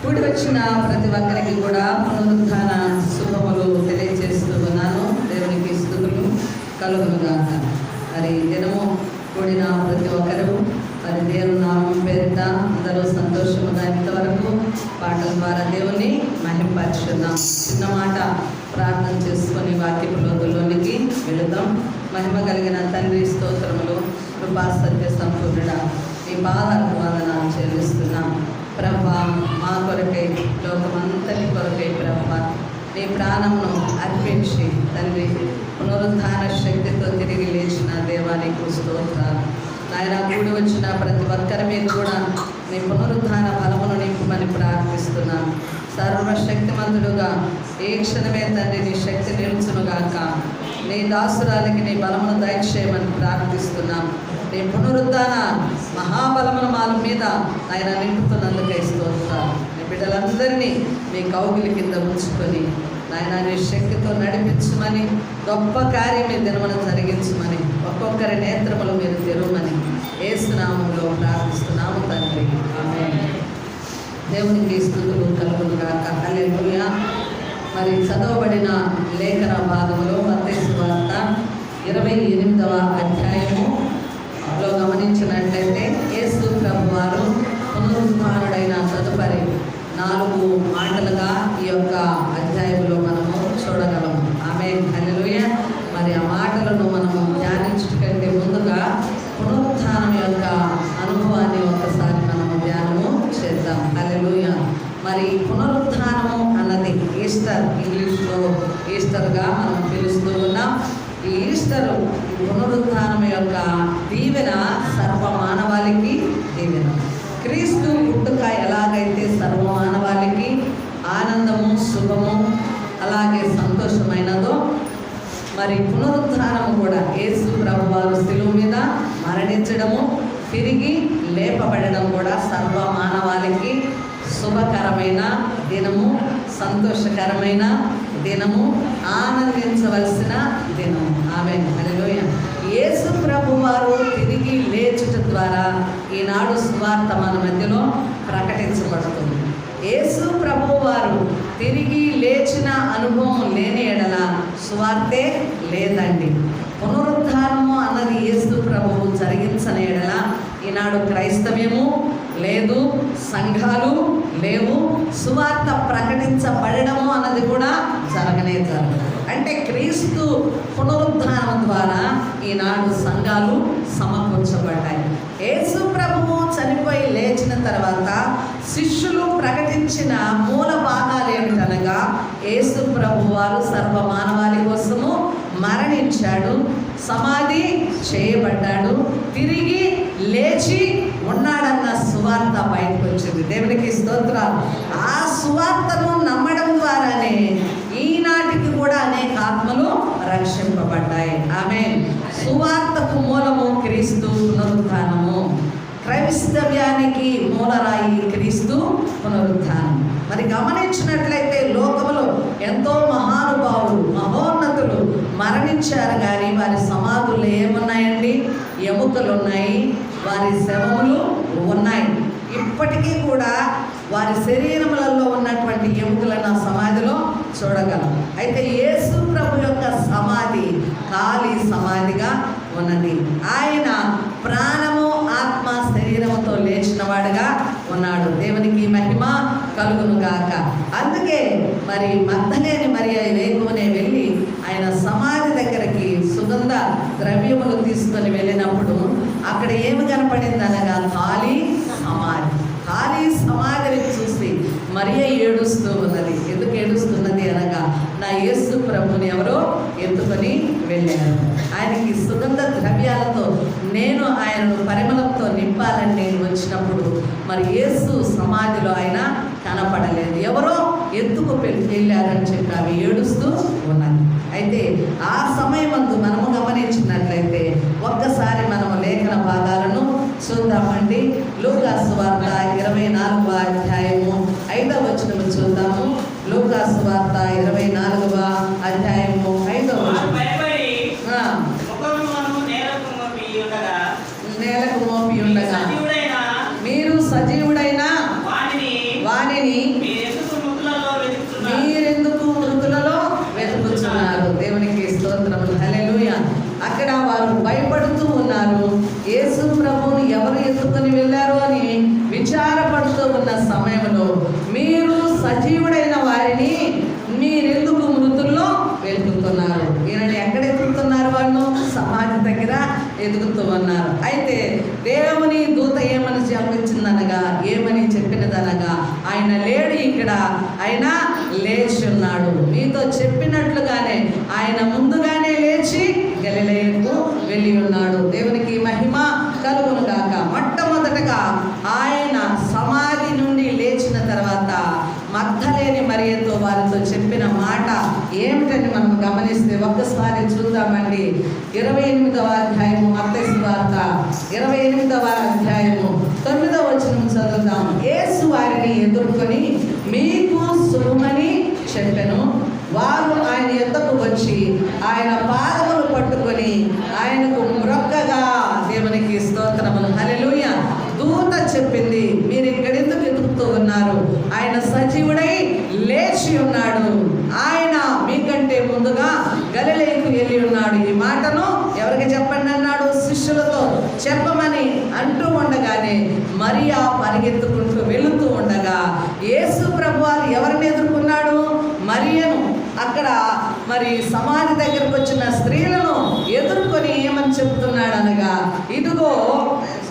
కూడి వచ్చిన ప్రతి ఒక్కరికి కూడా పునరుత్థాన శుభములు తెలియజేస్తూ ఉన్నాను. దేవునికి స్తుతులు కలుగునుగాక. మరి దినము కూడిన ప్రతి ఒక్కరు మరి దేవుని నామం పేరిట అందరూ సంతోషముగా ఇంతవరకు పాటల ద్వారా దేవుని మహిమపరుచుదాం. చిన్న మాట ప్రార్థన చేసుకొని వాక్యపు లోతుల్లోనికి వెళుదాం. మహిమ కలిగిన తండ్రి స్తోత్రములు, కృపా సత్య సంపూర్ణుడా ఈ పాదాలకు వందనాలు చెల్లిస్తున్నాం. ప్రభా, మా కొరకై లోకమంతటి కొరకై ప్రభా నీ ప్రాణమును అర్పించి తండ్రి పునరుద్ధాన శక్తితో తిరిగి లేచిన దేవానికి స్తోత్రాలు. ఆయన కూడి వచ్చిన ప్రతి ఒక్కరి మీద కూడా నీ పునరుద్ధాన బలమును నింపమని ప్రార్థిస్తున్నాను. సర్వశక్తిమంతుడుగా ఏ క్షణమే తండ్రి నీ శక్తి నిలుచునుగాక. నీ దాసురాలికి నీ బలమును దయచేయమని ప్రార్థిస్తున్నాం. నీ పునరుద్ధాన మహాబలమును మాల మీద ఆయన నింపుతున్నందుకే స్తోత్రాలు. నీ బిడ్డలందరినీ మీ కౌగిలి కింద ఉంచుకొని ఆయన నీ శక్తితో నడిపించమని, గొప్ప కార్యం మీ దినమును జరిగించమని, ఒక్కొక్కరి నేత్రములు మీరు తెరవమని యేసు నామములో ప్రార్థిస్తున్నాము తండ్రి, ఆమేన్. దేవునికి స్తుతులు కలుగునుగాక. హల్లెలూయా. మరి చదవబడిన లేఖన భాగంలో మత్తయి సువార్త 28వ అధ్యాయములో గమనించినట్లయితే యేసు ప్రభువారు పునరుత్థానుడైన తదుపరి 4 మాటలుగా ఈ యొక్క అధ్యాయంలో మనము చూడగలము. ఆమేన్, హల్లెలూయా. మరి ఆ మాటలను మనము ధ్యానించకంటే ముందుగా పునరుత్థానం యొక్క అనుభవాన్ని ఒకసారి మనము ధ్యానము చేద్దాం. హల్లెలూయా. మరి పునరుత్థానము అన్నది ఈస్టర్, ఇంగ్లీష్లో ఈస్టర్గా మనం పిలుస్తూ ఉన్నాం. ఈ ఈస్టర్ పునరుత్థానం యొక్క దీవెన సర్వమానవాళికి దీవెన. క్రీస్తు పుట్టుక ఎలాగైతే సర్వమానవాళికి ఆనందము, శుభము, అలాగే సంతోషమైనదో మరి పునరుత్థానము కూడా యేసు ప్రభువారు శిలువ మీద మరణించడము, తిరిగి లేపబడడం కూడా సర్వమానవాళికి శుభకరమైన దినము, సంతోషకరమైన దినము, ఆనందించవలసిన దినము. ఆమేన్, హల్లెలూయా. యేసు ప్రభువారు తిరిగి లేచుట ద్వారా ఈనాడు సువార్త మన మధ్యలో ప్రకటించబడుతుంది. యేసు ప్రభువారు తిరిగి లేచిన అనుభవం లేని ఎడల సువార్తే లేదండి. పునరుత్థానము అన్నది యేసు ప్రభువు జరిగించని ఎడల ఈనాడు క్రైస్తవ్యము లేదు, సంఘాలు లేవు, సువార్త ప్రకటించబడము అన్నది కూడా జరగనే జరగదు. అంటే క్రీస్తు పునరుద్ధానం ద్వారా ఈనాడు సంఘాలు సమకూర్చబడ్డాయి. యేసు ప్రభువు చనిపోయి లేచిన తర్వాత శిష్యులు ప్రకటించిన మూల భాగాలు ఏమిటనగా యేసు ప్రభు వారు సర్వమానవాళి కోసము మరణించాడు, సమాధి చేయబడ్డాడు, తిరిగి లేచి ఉన్నాడన్న సువార్త బయటకు వచ్చింది. దేవునికి స్తోత్రాలు. ఆ సువార్తను నమ్మడం ద్వారానే ఈనాటికి కూడా అనేక ఆత్మలు రక్షింపబడ్డాయి. ఆమేన్. సువార్తకు మూలము క్రీస్తు పునరుత్థానము. క్రైస్తవ్యానికి మూలరాయి క్రీస్తు పునరుత్థానం. మరి గమనించినట్లయితే లోకములో ఎంతో మహానుభావులు, మహోన్నతులు మరణించారు, కానీ వారి సమాధులు ఏమున్నాయండి? ఎముకలు ఉన్నాయి, వారి శవములు ఉన్నాయి. ఇప్పటికీ కూడా వారి శరీరములలో ఉన్నటువంటి ఎముకలను ఆ సమాధిలో చూడగలం. అయితే యేసు ప్రభు యొక్క సమాధి ఖాళీ సమాధిగా ఉన్నది. ఆయన ప్రాణము, ఆత్మ, శరీరముతో లేచిన వాడుగా ఉన్నాడు. దేవునికి మహిమ కలుగునుగాక. అందుకే మరి మగ్దలేని మరియ వేకువనే వెళ్ళి ఆయన సమాధి దగ్గరికి సుగంధ ద్రవ్యములు తీసుకొని వెళ్ళినప్పుడు అక్కడ ఏమి కనపడింది అనగా ఖాళీ సమాధి. ఖాళీ సమాధిని చూసి మరియ ఏడుస్తూ ఉన్నది. ఎందుకు ఏడుస్తున్నది అనగా నా యేసు ప్రభుని ఎవరో ఎత్తుకొని వెళ్ళారు. ఆయనకి సుగంధ ద్రవ్యాలతో నేను ఆయనను పరిమళంతో నింపాలని నేను వచ్చినప్పుడు మరి యేసు సమాధిలో ఆయన కనపడలేదు, ఎవరో ఎత్తుకు వెళ్ళారని చెప్పి అవి ఏడుస్తూ ఉన్నది. అయితే ఆ సమయమందు మనము గమనించినట్లయితే ఒక్కసారి మనము లేఖన భాగాలను చూద్దామండి. లూకా సువార్త 24వ అధ్యాయము 5వ వచనము చూద్దాము. లూకా సువార్త 24వ అధ్యాయము 5వ వచనం. నేలకు మోపి ఉండగా మీరు సజీవుడైన వానిని మీరు సజీవుడైన వారిని మీరెందుకు మృతుల్లో వెతుకుతున్నారు? ఈయనని ఎక్కడ ఎదుగుతున్నారు? వాళ్ళు సమాధి దగ్గర ఎదుగుతూ ఉన్నారు. అయితే దేవుని దూత ఏమని జపించిందనగా, ఏమని చెప్పినదనగా, ఆయన లేడు ఇక్కడ, ఆయన లేచి ఉన్నాడు. మీతో చెప్పినట్లుగానే ఆయన ముందుగానే లేచి గలిలయకు వెళ్ళి ఉన్నాడు. దేవునికి మహిమ కలుగును గాక. మొట్టమొదటగా ఆయన సమాధి నుండి లేచిన తర్వాత మగ్ధలేని మరియతో వారితో చెప్పిన మాట ఏమిటని మనం గమనిస్తే ఒక్కసారి చూద్దామండి. 28వ అధ్యాయము, మత్తయి సువార్త 28వ అధ్యాయము 9వ వచనం చదువుదాం. యేసు వారిని ఎదుర్కొని మీకు శుభమని చెప్పెను. వారు ఆయన యొద్దకు వచ్చి ఆయన పాదములు పట్టుకొని ఆయనకు మ్రొక్కగా, దేవునికి స్తోత్రములు, హల్లెలూయా. దూత చెప్పింది, మీరు ఇక్కడెందుకు ఎదుగుతూ ఉన్నారు? ఆయన సజీవుడై లేచి ఉన్నాడు. ఆయన మీకంటే ముందుగా గలిలయకు వెళ్ళి ఉన్నాడు. ఈ మాటను ఎవరికి చెప్పండి అన్నాడు? శిష్యులతో చెప్పమని అంటూ ఉండగానే మరియా పరిగెత్తుకుంటూ వెళుతూ ఉండగా యేసు ప్రభువారు ఎవరిని ఎదుర్కొన్నాడు? మరియను. అక్కడ మరి సమాధి దగ్గరకు వచ్చిన స్త్రీలను ఎదుర్కొని ఏమని చెప్తున్నాడు అనగా, ఇదిగో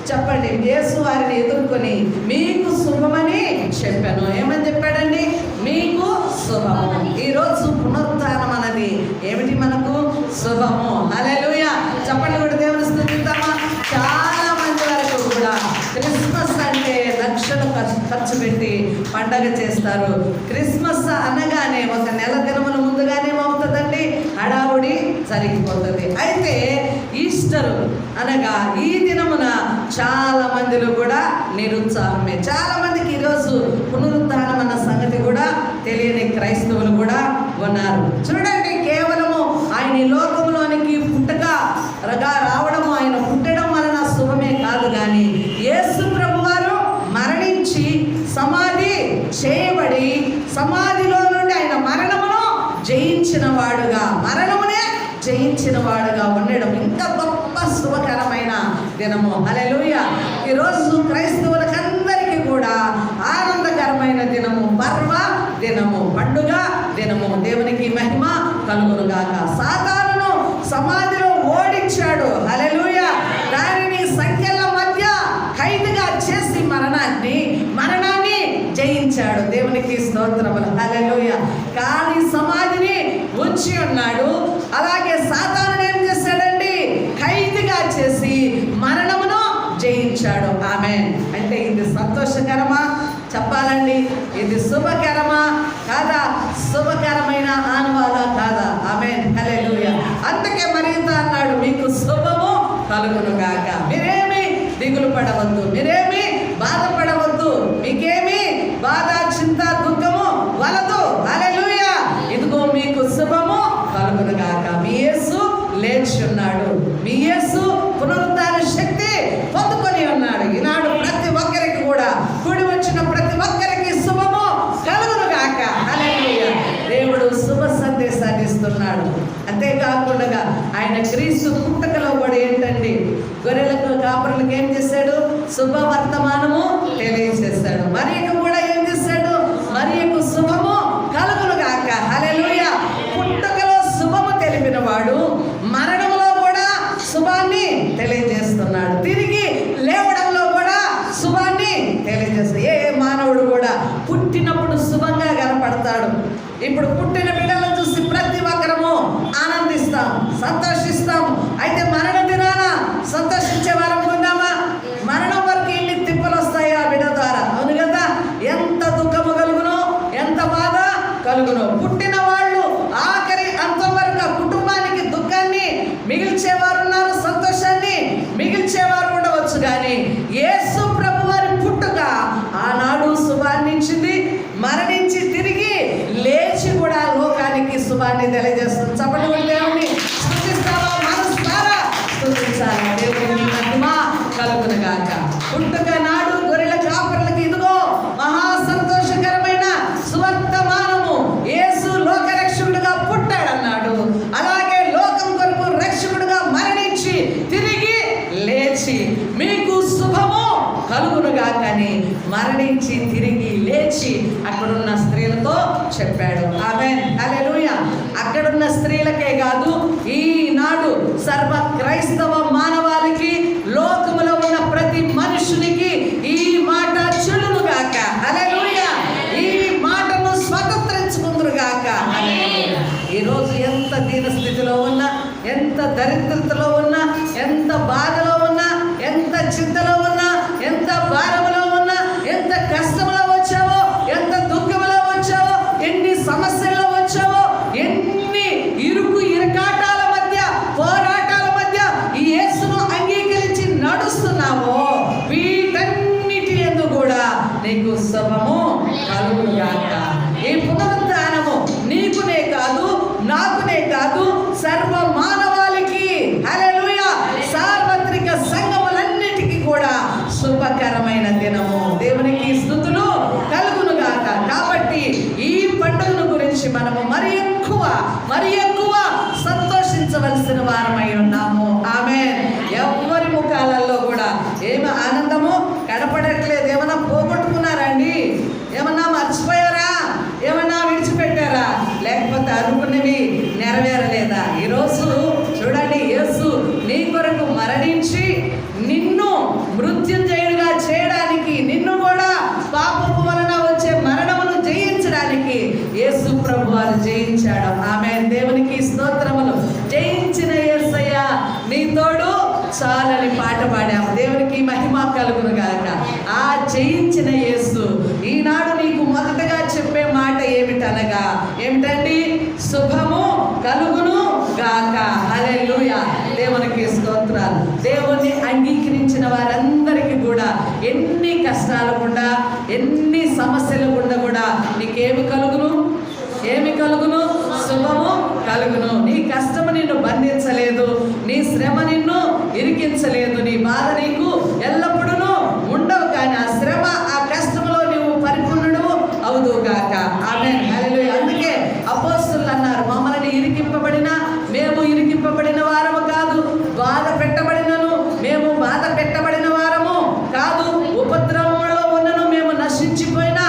చెప్పండి, యేసు వారిని ఎదుర్కొని మీకు శుభమని చెప్పాను. ఏమని చెప్పాడండి? మీకు శుభము. ఈరోజు పునరుత్థానం అన్నది ఏమిటి? మనకు శుభము. హల్లెలూయా. చెప్పండి కూడా దేవుని స్తుతిద్దామా. చాలా మంది వరకు కూడా క్రిస్మస్ అంటే లక్షలు ఖర్చు పెట్టి పండగ చేస్తారు. క్రిస్మస్ అనగానే ఒక నెల దినముల ముందుగానే ఏమవుతుందండి? హడావుడి జరిగిపోతుంది. అయితే ఈస్టర్ అనగా ఈ దినమున చాలా మందిలో కూడా నిరుత్సాహమే. చాలా మందికి ఈరోజు పునరుత్థానం అన్న సంగతి కూడా తెలియని క్రైస్తవులు కూడా ఉన్నారు. చూడండి, కేవలము ఆయన ఈ లోకంలోనికి పుట్టగా రావడము, ఆయన పుట్టడం వలన శుభమే కాదు, కానీ యేసు ప్రభువారు మరణించి సమాధి చేయబడి సమాధిలో నుండి ఆయన మరణమును జయించిన వాడుగా, మరణమునే జయించిన వాడుగా ఉండడం ఇంకా గొప్ప శుభకరమైన దినము. హల్లెలూయా. ఈరోజు క్రైస్తవులకందరికీ కూడా ఆనందకరమైన దినము, పర్వ దినము, పండుగ దినము. దేవునికి మహిమ కలుగును గాక. సాతానును సమాధిలో ఓడించాడు. హల్లెలూయా. దానిని సంఖ్యల మధ్య ఖైదుగా చేసి మరణాన్ని జయించాడు. దేవునికి స్తోత్రములు, హల్లెలూయా. కానీ సమాధిని ఉంచి ఉన్నాడు. అలాగే సాతానును ఏం చేశాడండి? ఖైదుగా చేసి మరణమును జయించాడు. ఆమేన్. అంటే ఇది సంతోషకరమా? చెప్పాలండి, ఇది శుభకరమా కాదా? శుభకరమైన ఆనవాలా కాదా? ఆమేన్, హల్లెలూయా. అందుకే మరింత అన్నాడు, మీకు శుభము కలుగును గాక. మీరేమి దిగులు పడవద్దు, మీరేమి బాధపడవద్దు, మీకేమి బాధ, చింత, దుఃఖము వలదు. హల్లెలూయా. ఇదిగో మీకు శుభము కలుగును గాక. మీ యేసు లేచి ఉన్నాడు. మీ యేసు పునరుద్ధాన శక్తి పొందుకొని ఉన్నాడు. ఈనాడు ప్రతి ఒక్కరికి కూడా, కూడి వచ్చిన ప్రతి ఒక్కరికి శుభము కలుగును గాక. హల్లెలూయా. దేవుడు శుభ సందేశాన్ని ఇస్తున్నాడు. అంతేకాకుండా ఆయన క్రీస్తు పుట్టుకలో కూడా ఏంటండి, గొర్రెలకు కాపరులకు ఏం చేశాడు? శుభవర్తమానము తెలియజేశాడు. మరియకు కూడా ఏం చేశాడు? మరియకు శుభము కలుగును గాక. హల్లెలూయా. పుట్టుకలో శుభము తెలిపిన వాడు మరణంలో కూడా శుభాన్ని తెలియజేస్తున్నాడు. తిరిగి లేవడంలో కూడా శుభాన్ని తెలియజేస్తాడు. ఏ మానవుడు కూడా పుట్టినప్పుడు శుభంగా కనపడతాడు. ఇప్పుడు పుట్టిన బిడ్డలను చూసి ప్రతి ఒక్కరము ఆనందిస్తాం, సంతోషిస్తాం. అయితే మరణ దినాన సంతోషించే వారం ఉందామా? మరణం వరకు ఇన్ని తిప్పలు వస్తాయి ఆ బిడ్డ ద్వారా. అవును కదా? ఎంత దుఃఖము కలుగునో, ఎంత బాధ కలుగునో. పుట్టిన వాళ్ళు ఆఖరి అంతం వరకు ఆ కుటుంబానికి దుఃఖాన్ని మిగిల్చేవారు ఉన్నారు, సంతోషాన్ని మిగిల్చేవారు ఉండవచ్చు. కానీ యేసు ప్రభు వారి పుట్టుక ఆనాడు శుభాన్ని ఇచ్చింది. మరణించి తిరిగి లేచి కూడా లోకానికి శుభాన్ని తెలియజేస్తుంది. చప్పట్లు దేవుని స్తుతిస్తావా? మనసారా స్తుతించాలి. దేవుని మహిమ కలుగును గాక. పుట్టుక నాడు గొర్రెల కాపరులకు ఇదిగో మహా సంతోషకరమైన సువర్తమానము. యేసు లోక రక్షకుడుగా పుట్టాడన్నాడు. అలాగే లోకం కొరకు రక్షకుడుగా మరణించి తిరిగి లేచి మీకు శుభము కలుగును గాక అని మరణించి తిరిగి లేచి అక్కడున్న స్త్రీలతో చెప్పాడు. ఆమేన్, హల్లెలూయా. అక్కడున్న స్త్రీలకే కాదు, ఈనాడు సర్వ క్రైస్తవ మానవాళికి, లోకములో ఉన్న ప్రతి మనుషునికి ఈ మాట చెల్లునుగాక. హల్లెలూయా. ఈ మాటను స్వతంత్రించుకుందురుగాక. హల్లెలూయా. ఈరోజు ఎంత దీన స్థితిలో ఉన్నా, ఎంత దరిద్రతలో ఉన్నా, ఎంత బాధలో ఉన్నా, ఎంత చింతలో ఉన్నా, ఎంత భారములో ఉన్నా, ఎంత కష్టంలో వచ్చావో, ఎంత దుఃఖంలో వచ్చావో, ఎన్ని సమస్యల్లో వచ్చావో, ఎన్ని ఇరుకాటాల మధ్య, పోరాటాల మధ్య ఈ యేసును అంగీకరించి నడుస్తున్నావో, వీటన్నిటి యందు కూడా నీకు శుభము కలుగుగాక. ఈ పునరుద్ధానము నీకునే కాదు, నాకునే కాదు, సర్వ మానవాళికి, హల్లెలూయా, సార్వత్రిక సంఘములన్నిటికీ కూడా శుభకరమైన దినము. దేవునికి స్తుతులు కలుగునుగాక. కాబట్టి ఈ పండుగను గురించి మనము మరి ఎక్కువ సంతోషించవలసిన వారమై ఉన్నాము. ఆమేన్. ఎవరి ముఖాలలో కూడా ఏమి ఆనందము కనపడట్లేదు. ఏమన్నా పోగొట్టుకున్నారండి? ఏమన్నా మర్చిపోయారా? ఏమన్నా విడిచిపెట్టారా? లేకపోతే అనుకున్నవి నెరవేరలేదా? ఈరోజు చూడండి, యేసు నీ కొరకు మరణించి నిన్ను మృత్యుంజయుడిగా చేయడానికి, నిన్ను కూడా పాపము వలన వచ్చే మరణమును జయించడానికి యేసు ప్రభువారు జయించాడు. ఆమేన్. దేవునికి స్తోత్రములు. జయించిన యేసయ్య నీ తోడు చాలని పాట పాడాము. దేవునికి మహిమ కలుగునుగాక. ఆ జయించిన యేసు ఈనాడు నీకు మొదటగా చెప్పే మాట ఏమిటనగా, ఏమిటండి? శుభము కలుగును గాక. హల్లెలూయా. దేవునికి స్తోత్రాలు. దేవుణ్ణి అంగీకరించిన వారందరికీ కూడా ఎన్ని కష్టాలు గుండా, ఎన్ని సమస్యలు గుండా కూడా నీకేమి కలుగును? ఏమి కలుగును? శుభము కలుగును. నీ కష్టము నిన్ను బంధించలేదు, నీ శ్రమ నిన్ను ఇరికించలేదు, నీ బాధ నీకు ఎల్లప్పుడూ ఉండవు. కానీ ఆ శ్రమ, ఆ కష్టంలో నువ్వు పరిపూర్ణుడు అవుదుగాక. ఆమేన్, హల్లెలూయా. అందుకే అపోస్తలులు అన్నారు, మమ్మల్ని మేము ఇరికింపబడిన వారము కాదు, బాధ పెట్టబడినను మేము బాధ పెట్టబడిన వారము కాదు, ఉపద్రవంలో ఉన్నను మేము నశించిపోయిన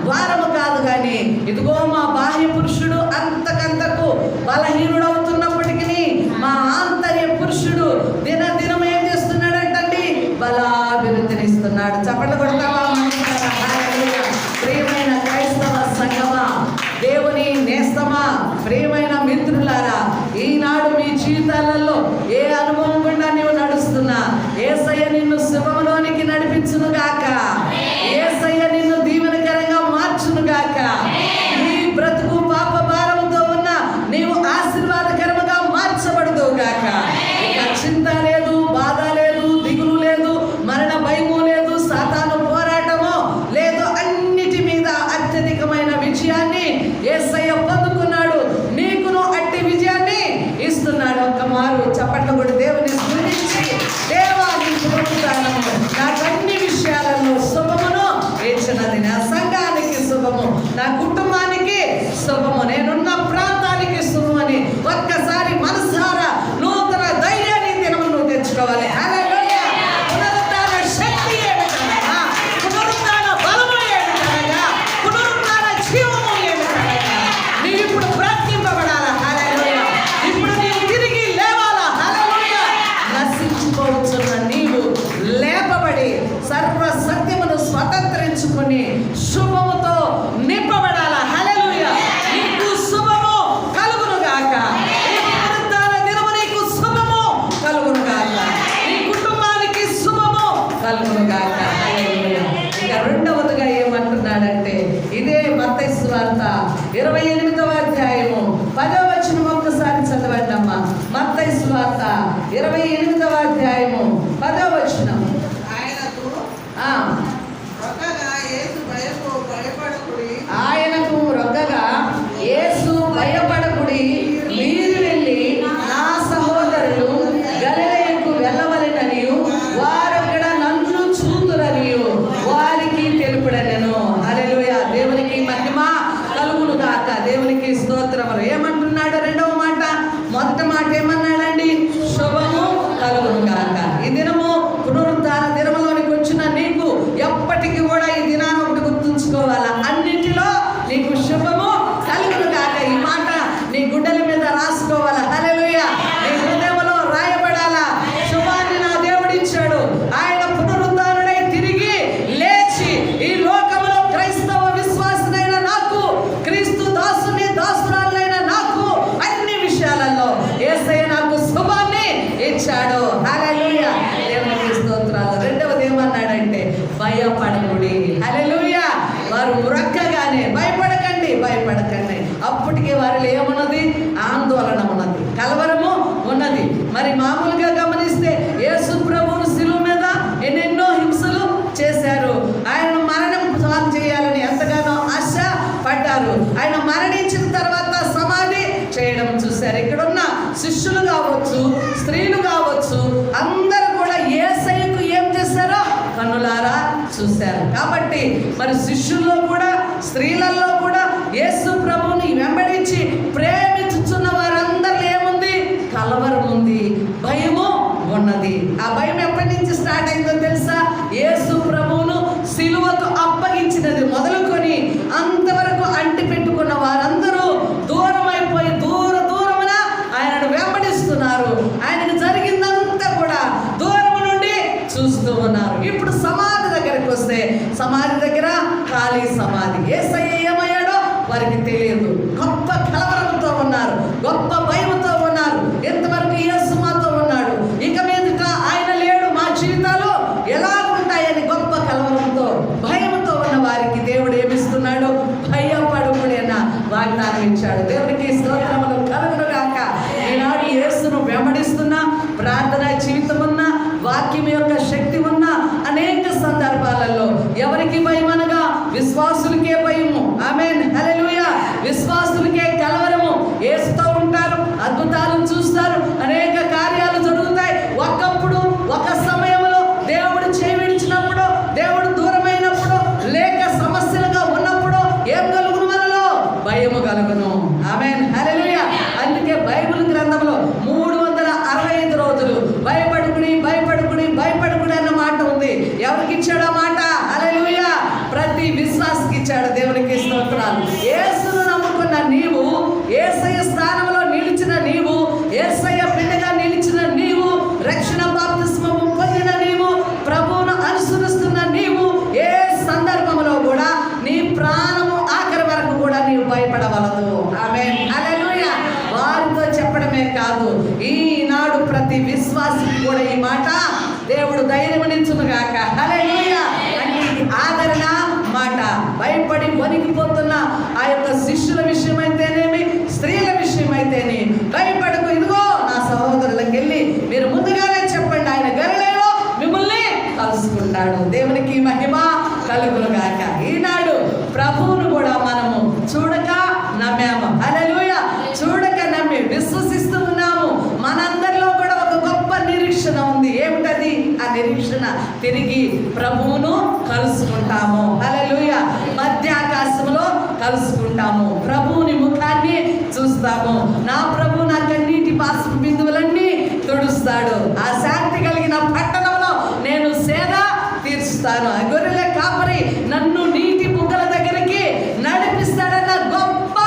వారము కాదు. కానీ ఇదిగో మా బాహ్య పురుషుడు అంతకంతకు బలహీనుడవుతున్నప్పటికీ మా ఆంతర్య పురుషుడు దినదినం ఏం చేస్తున్నాడంటండి? బలాభివృద్ధినిస్తున్నాడు. చప్పట్లు కొడతావా? ప్రియమైన క్రైస్తవ సంఘమా, దేవుని నేస్తమా, ప్రియమైన మిత్రులారా, ఈనాడు మీ జీవితాలలో ఏ అనుభవం గుండా నీవు నడుస్తున్నా, యేసయ్య నిన్ను శుభంలోనికి నడిపించునుగాక. యేసయ్య నిన్ను దీవెనకరంగా మార్చునుగాక. నీ బ్రతుకు పాప భారముతో ఉన్న నీవు ఆశీర్వాదకరముగా మార్చబడుదుగాక. ఇక చింత లేదు, బాధ లేదు, దిగులు లేదు, మరణ భయము లేదు, సాతాను పోరాటము లేదు. అన్నిటి మీద అత్యధికమైన విజయాన్ని యేసయ్య పొందుకున్నాడు. నీకును అట్టి విజయాన్ని ఇస్తున్నాడు. ఒక్క మారు చప్పట్లు కొట్టి దేవుని స్తుతించి, దేవా నీ పునరుద్ధానము నాకు అన్ని విషయాలలో శుభమును ఇచ్చినది. నా సంఘానికి శుభము, నా కుటుంబానికి శుభము, నేనున్న ప్రాంతానికి శుభమని ఒక్కసారి మనసారా నూతన ధైర్యాన్ని దినము నువ్వు తెచ్చుకోవాలి. హల్లెలూయా. పునరుద్ధాన శక్తి ఏమిటనగా, పునరుద్ధాన బలము ఏమిటనగా, పునరుద్ధాన జీవము ఏమిటనగా, నీవు ఇప్పుడు బ్రతికింపబడాలా. హల్లెలూయా. ఇప్పుడు నీవు తిరిగి లేవాలా. హల్లెలూయా. నశించిపోవచ్చున్న నీవు లేపబడి సర్వ సత్యమును స్వతంత్రించుకొని శుభముతో నింపబడాలా. హల్లెలూయా. నీకు శుభము కలుగునుగాక. ఈ పునరుద్ధాన దినము నీకు శుభము కలుగునుగాక. నీ కుటుంబానికి శుభము కలుగునుగాక. హల్లెలూయా. ఇక రెండవదిగా ఏమంటున్నాడంటే, ఇదే మత్తయి సువార్త 28వ అధ్యాయము 10వ వచనం ఒక్కసారి చదవండి అమ్మా. మత్తయి సువార్త 28వ అధ్యాయము 10వ వచనం. ఆయనకు రొగ్గగా, యేసు భయపడకుడి, మీరు వెళ్ళి నా సహోదరులు గలిలయకు వెళ్ళవలెననియు వారక్కడ నన్ను చూతురనియు వారికి తెలుపుడనెను. హల్లెలూయా. దేవునికి మహిమ కలుగునుగాక. ఎక్కగానే భయపడకండి భయపడకండి. అప్పటికే వారిలో ఏమున్నది? ఆందోళన ఉన్నది, కలవరము ఉన్నది. మరి మామూలుగా గమనిస్తే యేసు ప్రభువును శిలువ మీద ఎన్నెన్నో హింసలు చేశారు. ఆయన మరణం సాధన చేయాలని ఎంతగానో ఆశ పడ్డారు. ఆయన మరణించిన తర్వాత సమాధి చేయడం చూశారు. ఇక్కడున్న శిష్యులు కావచ్చు, స్త్రీలు కావచ్చు, అందరూ కూడా యేసయ్యకు ఏం చేశారో కన్నులారా చూశారు. కాబట్టి మరి శిష్యుల్లో కూడా స్త్రీలలో కూడా యేసు ప్రభువుని వెంబడించి ప్రేమించుచున్న వారందరిలో ఏముంది? కలవరం ఉంది, భయము ఉన్నది. ఆ భయం ఎప్పటి నుంచి స్టార్ట్ అయిందో తెలుసా? యేసు ప్రభువును సిలువకు అప్పగించినది మొదలుకొని అంతవరకు అంటి పెట్టుకున్న వారందరూ దూరం అయిపోయి దూరమున ఆయనను వెంబడిస్తున్నారు. ఆయనకు జరిగిందంతా కూడా దూరం నుండి చూస్తూ ఉన్నారు. ఇప్పుడు సమాధి దగ్గరకు వస్తే సమాధి దగ్గర ఖాళీ సమాధి. యేసయ్య ఏమయ్యాడో వారికి తెలియదు. గొప్ప కలవరంతో ఉన్నారు, గొప్ప భయంతో ఉన్నారు. ఎంతవరకు యేసు మాతో ఉన్నాడు, ఇక మీదట ఆయన లేడు, మా జీవితాలు ఎలా ఉంటాయని గొప్ప కలవరంతో భయంతో ఉన్న వారికి దేవుడు ఏమిస్తున్నాడు? భయపడుకునే వాగ్దానం ఇచ్చాడు. దేవునికి స్తోత్రములు కలుగును గాక. ఈనాడు యేసును వెంబడిస్తున్న, ప్రార్థన జీవితం ఉన్న, వాక్యం యొక్క శక్తి ఉన్న అనేక సందర్భాలలో ఎవరికి భయం అనగా విశ్వాసులకే భయము. ఆమేన్, హల్లెలూయా. విశ్వాసులకే కలవరము. యేసుతో ఉంటారు, అద్భుతాలను చూస్తారు, అనేక కార్యాలు జరుగుతాయి. ఒకప్పుడు ఒక సమయంలో దేవుడు చేవిడిచినప్పుడు, దేవుడు దూరమైనప్పుడు, లేక సమస్యలుగా ఉన్నప్పుడు ఏం కలుగును? మనలో భయము కలుగును. ఆమేన్, హల్లెలూయా. అందుకే బైబిల్ గ్రంథంలో 365 రోజులు భయపడుకుని భయపడుకుని భయపడుకుని అన్న మాట ఉంది. ఎవరికి ఇచ్చాడు ఆ మాట? హల్లెలూయా. ప్రతి విశ్వాసికి ఇచ్చాడు. దేవునికి స్తోత్రాలు. యేసును నమ్ముకున్న నీవు, యేసయ్య స్థానంలో నిలిచిన నీవు, యేసయ్య బిడ్డగా నిలిచిన నీవు, రక్షణ బాప్తిస్మము పొందిన నీవు, ప్రభువును అనుసరిస్తున్న నీవు, ఏ సందర్భంలో కూడా నీ ప్రాణము ఆఖరి వరకు కూడా నీవు భయపడవలదు. ఆమేన్, హల్లెలూయా. వారితో చెప్పడమే కాదు, ఈనాడు ప్రతి విశ్వాసికి కూడా ఈ మాట దేవుడు ధైర్యమునిచ్చును గాక. హల్లెలూయా. అంటే ఆదరణ మాట. భయపడి వణికిపోతున్న ఆ యొక్క శిష్యుల విషయమైతేనేమి, స్త్రీల విషయమైతేనే భయపడకు, ఇదిగో నా సహోదరులకు వెళ్ళి మీరు ముందుగానే చెప్పండి, ఆయన గలిలయలో మిమ్మల్ని కలుసుకుంటాడు. దేవునికి మహిమ కలుగును గాక. ఈనాడు ప్రభువును కూడా మనము చూడక నమ్మాము. హల్లెలూయా. చూడక నమ్మి విశ్వసిస్తూ ఉన్నాము. మనందరిలో కూడా ఒక గొప్ప నిరీక్షణ ఉంది. ఏమిటది? ఆ నిరీక్షణ తిరిగి ప్రభువును కలుసుకుంటాము. హల్లెలూయా. మధ్యాకాశంలో కలుసుకుంటాము, ప్రభువుని ముఖాన్ని చూస్తాము. నా ప్రభు నా కన్నీటి బాష్ప బిందువులన్నీ తుడుస్తాడు. ఆ శాంతి కలిగిన పట్టణంలో నేను సేద తీర్చుతాను. ఆ గొర్రెల కాపరి నన్ను నీటి బుగ్గల దగ్గరికి నడిపిస్తాడన్న గొప్ప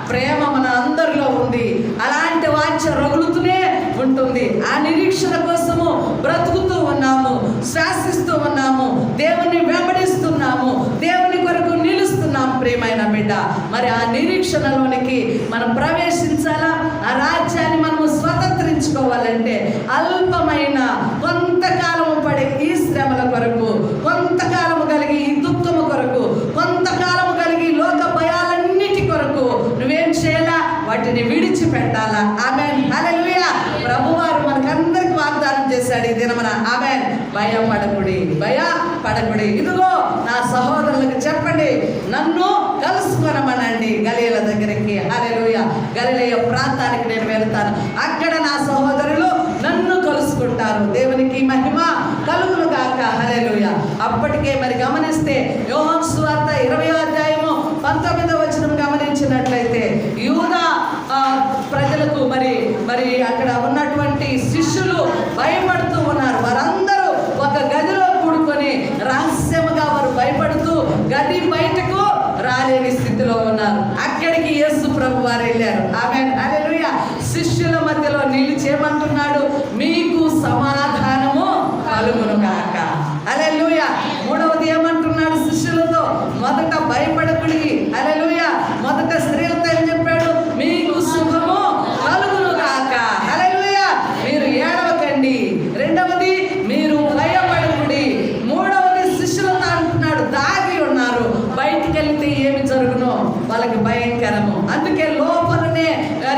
ప్రేమ మన అందరిలో ఉంది. అలాంటి వాంఛ రగులుతూనే ఉంటుంది. ఆ నిరీక్షణ కోసము బ్రతుకుతూ ఉన్నాము, శ్వాసిస్తూ ఉన్నాము, దేవుని వెంబడిస్తున్నాము, దేవుని కొరకు నిలుస్తున్నాము. ప్రియమైన బిడ్డ, మరి ఆ నిరీక్షణలోనికి మనం ప్రవేశించాలా? ఆ రాజ్యాన్ని మనము స్వతంత్రించుకోవాలంటే అల్పమైన కొంతకాలము పడే ఈ శ్రమల కొరకు, కొంతకాలము కలిగి ఈ దుఃఖము కొరకు, కొంతకాలము కలిగి లోక భయాలన్నిటి కొరకు నువ్వేం చేయాలా? వాటిని విడిచిపెట్టాలా. ఆమేన్, హల్లెలూయా. ప్రభువారు మనకందరికి వాగ్దానం చేశాడు ఈ దినమున. ఆమేన్. భయపడకుడి, భయపడకుడి. ఇదిగో నా సహోదరులకు చెప్పండి, నన్ను కలుసుకొనమనండి గలిలయ దగ్గరికి. హల్లెలూయా. గలిలయ ప్రాంతానికి నేను వెళ్తాను, అక్కడ నా సహోదరులు నన్ను కలుసుకుంటారు. దేవునికి మహిమ కలుగును గాక. హల్లెలూయా. అప్పటికే మరి గమనిస్తే యోహాను సువార్త 20వ అధ్యాయము 19వ వచనం గమనించినట్లయితే యూదా ప్రజలకు మరి అక్కడ ఉన్నటువంటి శిష్యులు భయపడుతూ ఉన్నారు. వారందరూ ఒక గదిలో కూడుకొని రహస్యముగా వారు భయపడుతూ గది బయటకు రాలేని స్థితిలో ఉన్నారు. అక్కడికి యేసు ప్రభు వారు వెళ్ళారు. ఆమేన్, హల్లెలూయా. శిష్యుల మధ్యలో నిలిచేమంటున్నాడు, మీకు సమాధానము కలుగును గాక. హల్లెలూయా. మూడవది ఏమంటున్నాడు శిష్యులతో? మొదట భయపడకుడి. హల్లెలూయా. మొదట స్త్రీలతో ఏం చెప్పాడు? మీకు శుభము కలుగును గాక. హల్లెలూయా. మీరు ఏడవకండి. రెండవది మీరు భయపడకుడి. మూడవది శిష్యులతో అంటున్నాడు, దాగి ఉన్నారు, బయటికి వెళ్తే ఏమి వాళ్ళకి భయంకరము. అందుకే లోపలనే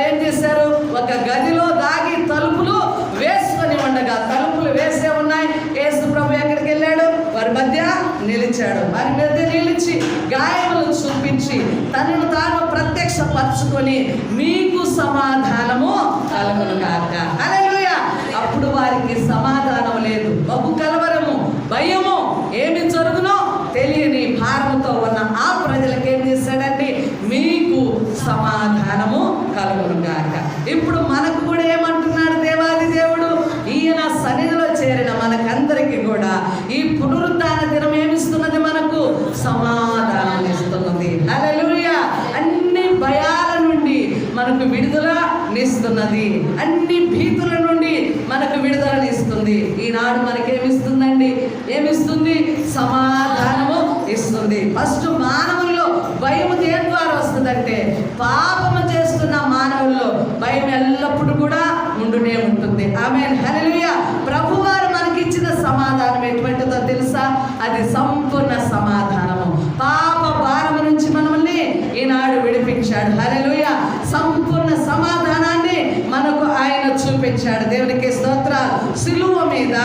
ఏం చేశారు, ఒక గదిలో దాగి తలుపులు వేసుకొని ఉండగా, తలుపులు వేసే ఉన్నాయి. యేసు ప్రభు ఎక్కడికి వెళ్ళాడు, వారి మధ్య నిలిచాడు. వారి మధ్య నిలిచి గాయములు చూపించి తనను తాను ప్రత్యక్షపరచుకొని మీకు సమాధానము కలుగును గాక. హల్లెలూయా. అప్పుడు వారికి సమాధానం లేదు, బహు కలవరము, భయము, ఏమి జరుగునో తెలియని భారముతో ఉన్న ఆ ప్రజలకు ఏం చేశాడండి, మీకు సమాధానము కలుగును గాక. ఇప్పుడు మనకు కూడా ఏమంటున్నాడు దేవాది దేవుడు, ఈయన సన్నిధిలో చేరిన మనకందరికీ కూడా ఈ పునరుద్ధాన దినం ఏమిస్తున్నది, మనకు సమాధానం ఇస్తున్నది. హల్లెలూయా. అన్ని భయాల నుండి మనకు విడుదలనిస్తున్నది, అన్ని భీతుల నుండి మనకు విడుదలనిస్తుంది. ఈనాడు మనకేమిస్తుందండి, ఏమిస్తుంది, సమాధానము ఇస్తుంది. ఫస్ట్ మానవుల్లో భయం దేని ద్వారా వస్తుందంటే, పాపము చేస్తున్న మానవుల్లో భయం ఎల్లప్పుడూ కూడా ఉండునే ఉంటుంది. ఆమేన్. హల్లెలూయా. ప్రభువారు మనకిచ్చిన సమాధానం ఎటువంటిదో తెలుసా, అది సంపూర్ణ సమాధానము. పాప భారము నుంచి మనల్ని ఈనాడు విడిపించాడు. హల్లెలూయా. సంపూర్ణ సమాధానాన్ని మనకు ఆయన చూపించాడు. దేవునికి స్తోత్రాలు. సిలువ మీద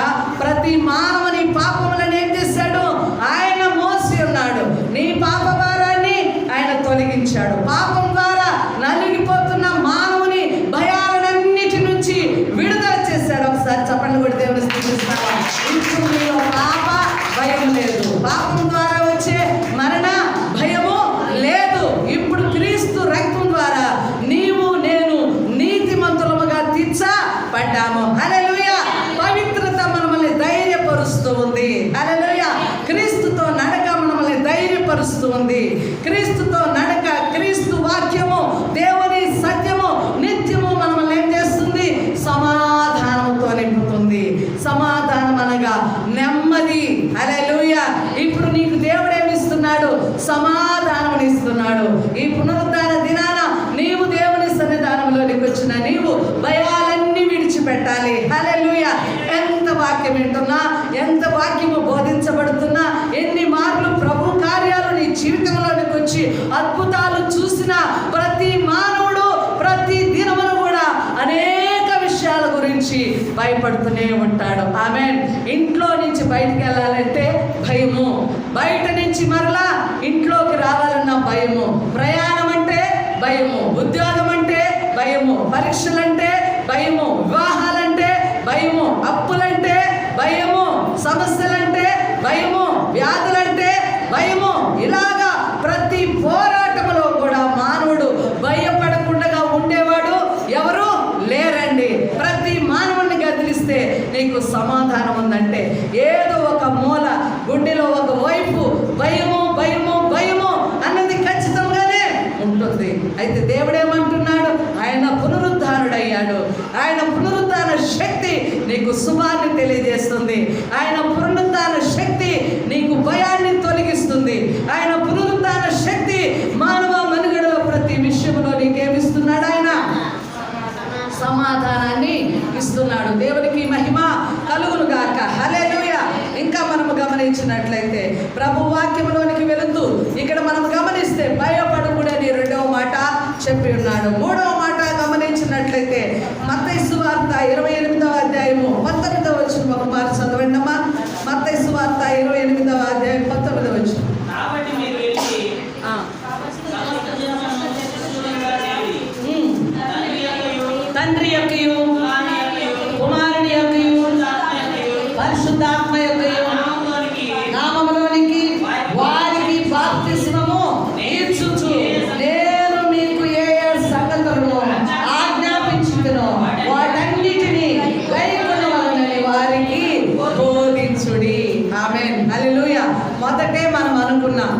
ప్రతి మానవుని పాపములను ఏం చేశాడు, ఆయన మోసి ఉన్నాడు. నీ పాప భారాన్ని ఆయన తొలగించాడు. పాపం ద్వారా నలిగిపోతున్న మానవుని భయాలన్నిటి నుంచి విడుదల చేశాడు. ఒకసారి చప్పట్లు కొట్టి దేవుని స్తుతిస్తావా. ఇప్పుడు నీలో పాప భయం లేదు, పాపం ద్వారా వచ్చే మరణ భయము లేదు. ఇప్పుడు క్రీస్తు రక్తం ద్వారా నీవు నేను నీతిమంతులముగా తీర్చబడ్డాము. హల్లెలూయా. పవిత్రత మనల్ని ధైర్యపరుస్తూ ఉంది. హల్లెలూయా. క్రీస్తుతో నడక మనల్ని ధైర్యపరుస్తూ ఉంది. క్రీస్తుతో నడక, క్రీస్తు వాక్యము, దేవుని సత్యము నిత్యము మనల్ని ఏం చేస్తుంది, సమాధానంతో నింపుతుంది. సమాధానం అనగా నెమ్మది. హల్లెలూయా. ఇప్పుడు నీకు దేవుడు ఏమిస్తున్నాడు, సమాధానం ఇస్తున్నాడు. ఈ పునరుద్ధాన దినాన నీవు దేవుని సన్నిధానంలోనికి వచ్చిన నీవు భయాలన్నీ విడిచిపెట్టాలి. హల్లెలూయా. ఎంత వాక్యం వింటున్నా, ఎంత వాక్యము బోధించబడుతున్నా, ఎన్ని మార్లు ప్రభు కార్యాలు నీ జీవితంలోనికి వచ్చి అద్భుతాలు చూసిన ప్రతి మానవుడు ప్రతి దినమును కూడా అనేక విషయాల గురించి భయపడుతూనే ఉంటాడు. ఆమేన్. ఇంట్లో నుంచి బయటికి వెళ్ళాలంటే భయము, బయట నుంచి మరలా ఇంట్లోకి రావాలన్న భయము, ప్రయాణం అంటే భయము, ఉద్యోగం అంటే భయము, పరీక్షలంటే భయము, వివాహాలంటే భయము, అప్పులంటే భయము, సమస్యలంటే భయము, వ్యాధులంటే భయము. ఇలాగా ప్రతి పోరాటంలో కూడా మానవుడు భయపడకుండా ఉండేవాడు ఎవరు లేరండి. ప్రతి మానవుడిని గదిలిస్తే నీకు సమాధానం ఉందంటే ఏదో ఒక మూల గుండెలో ఒక వైపు భయము భయము భయము అన్నది ఖచ్చితంగానే ఉంటుంది. అయితే దేవుడేమంటున్నాడు, ఆయన పునరుద్ధానుడయ్యాడు. ఆయన పునరుద్ధాన శక్తి నీకు శుభాన్ని తెలియజేస్తుంది. ఆయన పునరుద్ధాన శక్తి నీకు భయాన్ని తొలగిస్తుంది. ఆయన పునరుద్ధాన శక్తి మానవ మనుగడలో ప్రతి విషయంలో నీకేమిస్తున్నాడు, ఆయన సమాధానాన్ని ఇస్తున్నాడు. దేవునికి మహిమ కలుగును గాక. హల్లెలూయా. ఇంకా మనము గమనించినట్లయితే ప్రభు వాక్యంలోనికి వెళుతూ ఇక్కడ మనం గమనిస్తే భయపడకూడని రెండవ మాట చెప్పి ఉన్నాడు. మూడవ మాట గమనించినట్లయితే మత్తయి సువార్త 28వ అధ్యాయము 19వ వచనం ఒకసారి చదవండి అమ్మా. మత్తయి సువార్త 28వ అధ్యాయం 19వ వచనం. తండ్రి యొక్కయు కుమారుని యొక్కయు పరిశుద్ధాత్మ యొక్కయు నామములోనికి వారికి బాప్తిస్మము ఇచ్చుచు నేను మీకు ఏ సంగతులను ఆజ్ఞాపించుదునో వాటన్నిటిని కైకొనవలెనని వారికి బోధించుడి. ఆమేన్. హల్లెలూయా. మొదటే మనం అనుకున్నాం,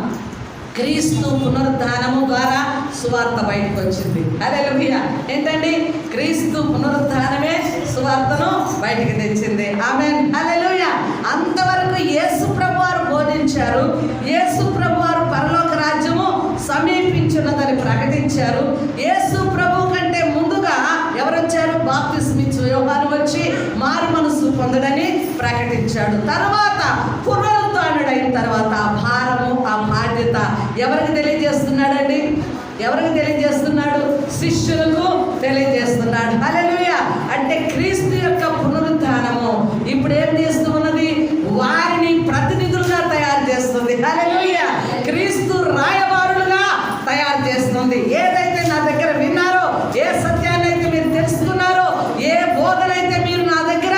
క్రీస్తు పునరుద్ధానము ద్వారా సువార్త బయటకు వచ్చింది. హల్లెలూయా. ఏంటండి, క్రీస్తు పునరుద్ధానమే సువార్తను బయటికి తెచ్చింది. ఆమేన్. హల్లెలూయా. అంతవరకు యేసు ప్రభువారు బోధించారు. యేసు ప్రభువారు పరలోక రాజ్యము సమీపించున్నదని ప్రకటించారు. యేసు ప్రభు కంటే ముందుగా ఎవరొచ్చారు, బాప్తిస్మిచ్చు యోహాను వచ్చి మారు మనసు పొందడని ప్రకటించాడు. తర్వాత పునరుద్ధానుడైన తర్వాత ఆ భారము, ఆ బాధ్యత ఎవరికి తెలియజేస్తున్నాడండి, ఎవరికి తెలియజేస్తున్నాడు? శిష్యులకు తెలియజేస్తున్నాడు. హల్లెలూయా. అంటే క్రీస్తు యొక్క పునరుత్థానము ఇప్పుడు ఏం చేస్తూ ఉన్నది? వారిని ప్రతినిధులుగా తయారు చేస్తుంది. హల్లెలూయా. క్రీస్తు రాయబారులుగా తయారు చేస్తుంది. ఏదైతే నా దగ్గర విన్నారో, ఏ సత్యాన్ని అయితే మీరు తెలుసుకున్నారో, ఏ బోధనైతే మీరు నా దగ్గర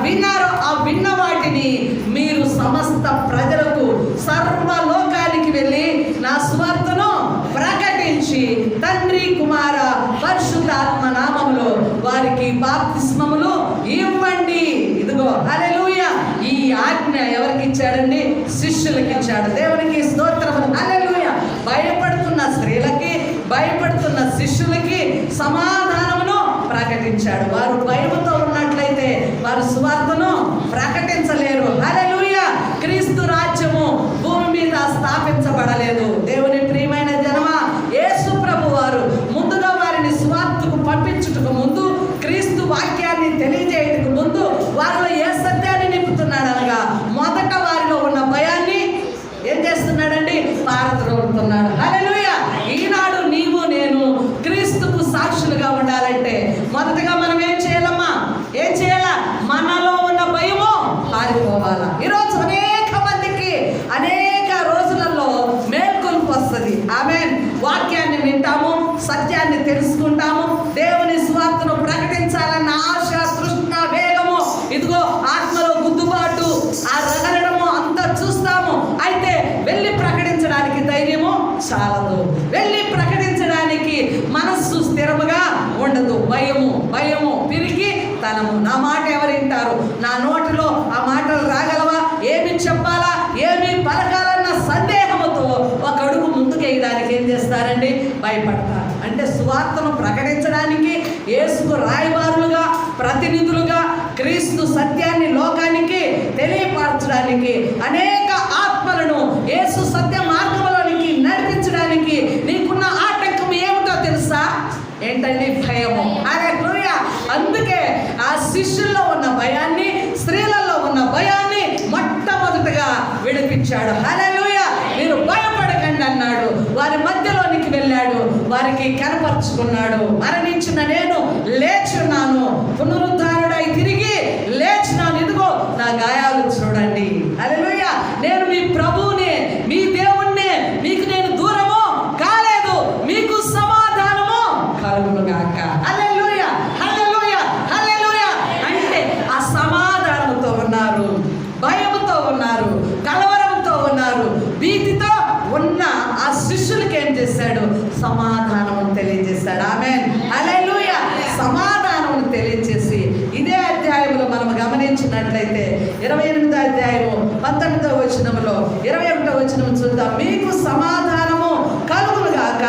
విన్నారో, ఆ విన్న వాటిని మీరు సమస్త ప్రజలకు, సర్వలోకానికి వెళ్ళి నా సువార్తను ప్రకటించి తండ్రి, కుమార, పరిశుద్ధాత్మ నామములో వారికి బాప్తిస్మములు ఇవ్వండి. ఇదిగో హల్లెలూయా. ఈ ఆజ్ఞ ఎవరికి ఇచ్చాడండి? శిష్యులకి ఇచ్చాడు. దేవునికి స్తోత్రములు. హల్లెలూయా. భయపడుతున్న స్త్రీలకి, భయపడుతున్న శిష్యులకి సమాధానమును ప్రకటించాడు. వారు భయముతో ఉన్నట్లయితే వారు సువార్తను ప్రకటించలేరు. హల్లెలూయా. క్రీస్తు రాజ్యము భూమి మీద స్థాపించబడలేదు. దేవుని ప్రియమైన జనమా, యేసు ప్రభు వారు ముందుగా వారిని సువార్తకు పంపించుటకు ముందు, క్రీస్తు వాక్యాన్ని తెలియజేయటకు ముందు వారిలో ఏ సత్యాన్ని నింపుతున్నాడు అనగా, మొదట వారిలో ఉన్న భయాన్ని ఏం చేస్తున్నాడండి? పారద్రోలుతున్నాడు. హల్లెలూయా. ఈనాడు నీవు నేను క్రీస్తుకు సాక్షులుగా ఉండాలంటే మొదటగా మనం ఏం చేయాలమ్మా? ఏం చేయాలా? మనలో ఉన్న భయము పారిపోవాలా. ఈరోజు అనేక మందికి అనేక రోజులలో మేల్కొల్పు వస్తుంది. ఆమేన్. వాక్యాన్ని వింటాము, సత్యాన్ని తెలుసుకుంటాము, దేవుని సువార్తను ప్రకటించాలన్న ఆశ, తృష్ణ, వేగము, ఇదిగో ఆత్మలో గుద్దుబాటు, ఆ రగడము అంతా చూస్తాము. అయితే వెళ్ళి ప్రకటించడానికి ధైర్యము చాలదు. వెళ్ళి ప్రకటించడానికి మనస్సు స్థిరముగా ఉండదు. భయము, పిరికి తనము. నా మాట ఎవరు వింటారు? నా నోటిలో ఆ మాటలు రాగలవా? ఏమి చెప్పాలా, ఏమి పలకాలన్న సందేహముతో ఒక అడుగు ముందుకేయడానికి ఏం చేస్తారండి? భయపడతారు. అంటే సువార్తను ప్రకటించడానికి, యేసుకు రాయబారులుగా, ప్రతినిధులుగా, క్రీస్తు సత్యాన్ని లోకానికి తెలియపరచడానికి, అనేక ఆత్మలను యేసు సత్య మార్గంలోనికి నడిపించడానికి నీకున్న ఆటంకం ఏమిటో తెలుసా? ఏంటండి? భయము. హల్లెలూయా. అందుకే ఆ శిష్యుల్లో ఉన్న భయాన్ని, స్త్రీలలో ఉన్న భయాన్ని మొట్టమొదటగా విడిపించాడు. హల్లెలూయా. మీరు భయపడకండి అన్నాడు. వారి మధ్యలోనికి వెళ్ళాడు, వారికి కనపరుచుకున్నాడు. మరణించిన నేను లేచున్నాను, పునరుద్ధారుడై తిరిగి లేచినాను. ఇదిగో నా గాయాలు చూడండి. హల్లెలూయా. నేను మీ ప్రభువునే, మీ దేవుణ్ణే, మీకు నేను దూరము కాలేదు, మీకు సమాధానము కలుగునుగాక. హల్లెలూయా. హల్లెలూయా. హల్లెలూయా. అంటే ఆ సమాధానంతో ఉన్నారు, భయముతో ఉన్నారు, కలవరంతో ఉన్నారు, భీతితో ఉన్న ఆ శిష్యులకి ఏం చేశాడు? సమాధానం తెలియజేశాడు. ఆమేన్. హల్లెలూయా. సమాధానం తెలియజేసి ఇదే అధ్యాయంలో మనం గమనించినట్లయితే 28వ అధ్యాయము 19వ వచనంలో 21వ వచనం చూద్దాం. మీకు సమాధానము కలుగునుగాక,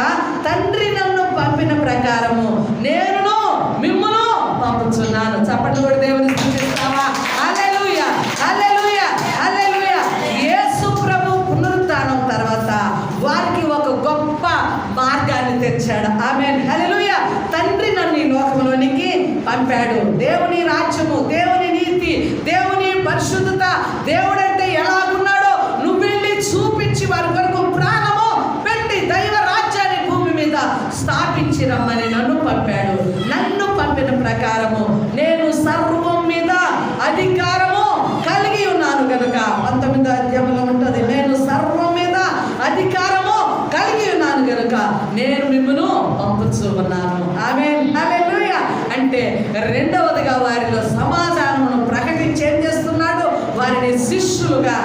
తండ్రి నన్ను పంపిన ప్రకారము నేను మిమ్మును పంపుచున్నాను. చప్పట్లు కూడా దేవుని స్తుతిస్తావా? హల్లెలూయా. హల్లెలూయా. హల్లెలూయా. యేసు ప్రభు పునరుత్థానం తర్వాత వారికి ఒక గొప్ప మార్గాన్ని తెచ్చాడు. ఆమేన్. హల్లెలూయా. తండ్రి నన్ను ఈ లోకంలోనికి పంపాడు. దేవుని రాజ్యము, దేవుని నీతి, దేవుని పరిశుద్ధత, దేవుడంటే ఎలాగున్నాడో నువ్వు వెళ్ళి చూపించి వారి కొరకు ప్రాణము పెట్టి దైవ రాజ్యాన్ని భూమి మీద స్థాపించి రమ్మని నన్ను పంపాడు. నన్ను పంపిన ప్రకారము నేను సర్వం మీద అధికారము కలిగి ఉన్నాను కనుక 19వ అధ్యాయంలో ఉంటుంది. నేను సర్వం మీద అధికారము కలిగి ఉన్నాను కనుక నేను మిమ్మును పంపుచూ ఉన్నాను. ఆమేన్. హల్లెలూయా. అంటే రెండవదిగా వారిలో సమాధానమును ప్రకటించి ఏం చేస్తున్నాడు? వారిని శిష్యులుగా,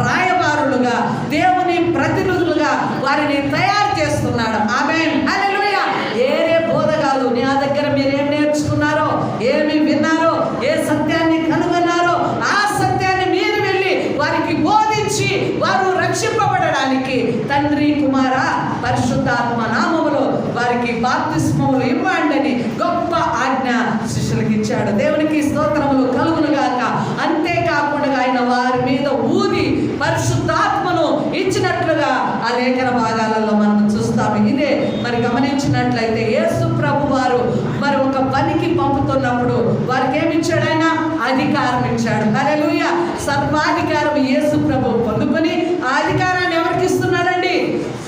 రాయబారులుగా, దేవుని ప్రతినిధులుగా వారిని తయారు చేస్తున్నాడు. ఆమేన్. హల్లెలూయా. ఏరే బోధ కాదు. నా దగ్గర మీరు ఏం నేర్చుకున్నారో, ఏమి విన్నారో, ఏ సత్యాన్ని కనుగొన్నారో ఆ సత్యాన్ని మీరు వెళ్ళి వారికి బోధించి వారు రక్షింపబడడానికి తండ్రి, కుమార, పరిశుద్ధాత్మ నామములో వారికి బాప్తిస్మములు ఇవ్వండి గొప్ప ఆజ్ఞ శిష్యులకు ఇచ్చాడు. దేవునికి స్తోత్రములు కలుగునుగాక. అంతేకాకుండా ఆయన వారి మీద ఊది పరిశుద్ధాత్మను ఇచ్చినట్లుగా ఆ లేఖన భాగాలలో మనం చూస్తాము. ఇదే మరి గమనించినట్లయితే యేసు ప్రభు వారు మరి ఒక పనికి పంపుతున్నప్పుడు వారికి ఏమి ఇచ్చాడు? ఆయన అధికారం ఇచ్చాడు. హల్లెలూయా. సర్వాధికారం యేసు ప్రభు పొందుకొని ఆ అధికారాన్ని ఎవరికి ఇస్తున్నాడండి?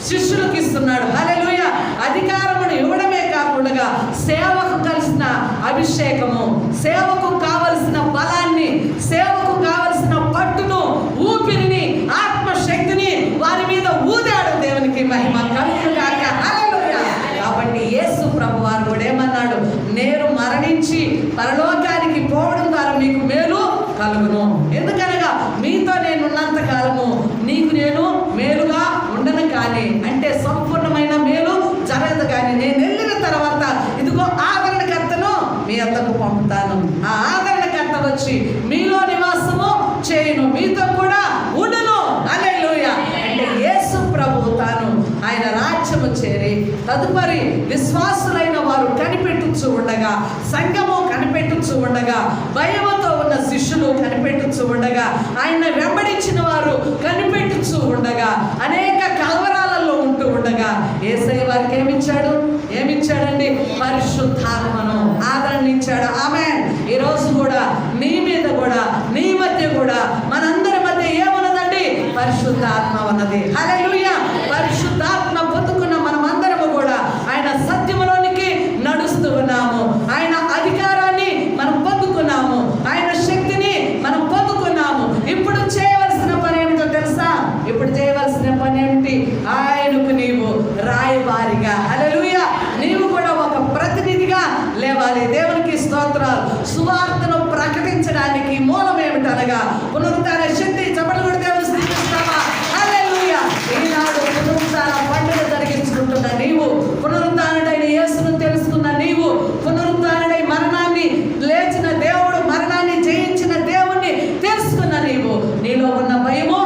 శిష్యులకు ఇస్తున్నాడు. హల్లెలూయా. సేవకు కలిసిన అభిషేకము, సేవకు కావలసిన బలాన్ని, సేవకు కావలసిన పట్టును, ఊపిరిని, ఆత్మశక్తిని వారి మీద ఊదాడు. దేవునికి మహిమ కలుగును గాక. హల్లెలూయా. కాబట్టి యేసు ప్రభు వారు కూడా ఏమన్నాడు? నేను మరణించి పరలోకానికి పోవడం ద్వారా మీకు మేలు కలుగును. ఎందుకనగా మీతో నేను ఉన్నంత కాలము నీకు నేను మేలుగా ఉండను, కానీ అంటే సంపూర్ణమైన మేలు జరగదు. కానీ నేను వెళ్ళిన తర్వాత ఇదిగో ఆదరణకర్తను మీ అంతకు పంపుతాను. ఆ ఆదరణకర్త వచ్చి మీలో నివాసము చేయును, మీతో కూడా ఉండును. హల్లెలూయా. అంటే యేసు ప్రభు తాను ఆయన రాజ్యము చేరి తదుపరి విశ్వాసులైన వారు కనిపెట్టుచు ఉండగా, సంఘము కనిపెట్టుచు ఉండగా, భయముతో ఉన్న శిష్యులు కనిపెట్టుచు ఉండగా, ఆయన వెంబడించిన వారు కనిపెట్టుచు ఉండగా, అనేక కలవరాలలో ఉంటూ ఉండగా యేసయ్య వారికి ఏమిచ్చాడండి? పరిశుద్ధాత్మను ఆదరణించాడు. ఆమేన్. ఈరోజు కూడా నీ మీద కూడా, నీ మధ్య కూడా, మనందరి మధ్య ఏమున్నదండి? పరిశుద్ధాత్మ ఉన్నది. హల్లెలూయా. పరిశుద్ధాత్మ పొందుకున్న మనమందరము కూడా ఆయన సత్యములోనికి నడుస్తూ ఉన్నాము. ఆయన అధికారాన్ని మనం పొందుకున్నాము, ఆయన శక్తిని మనం పొందుకున్నాము. ఇప్పుడు చేయవలసిన పని ఏమిటో తెలుసా? ఇప్పుడు చేయవలసిన పని ఏమిటి? ఆయనకు నీవు రాయబారిగా, హల్లెలూయా, నీవు కూడా ఒక ప్రతినిధిగా లేవాలి. దేవునికి స్తోత్రాలు. సువార్తను ప్రకటించడానికి మూలం ఏమిటనగా పునరుద్ధాన శక్తి. చప్పట్లు కూడా దేవుని స్తుతిస్తామా? హల్లెలూయా. ఈనాడు పునరుద్ధాన పండుగ జరిగించుకుంటున్న నీవు, పునరుద్ధానుడైన యేసును తెలుసుకున్న నీవు, పునరుద్ధానుడై మరణాన్ని లేచిన దేవుడు, మరణాన్ని జయించిన దేవుణ్ణి తెలుసుకున్న నీవు, నీలో ఉన్న భయము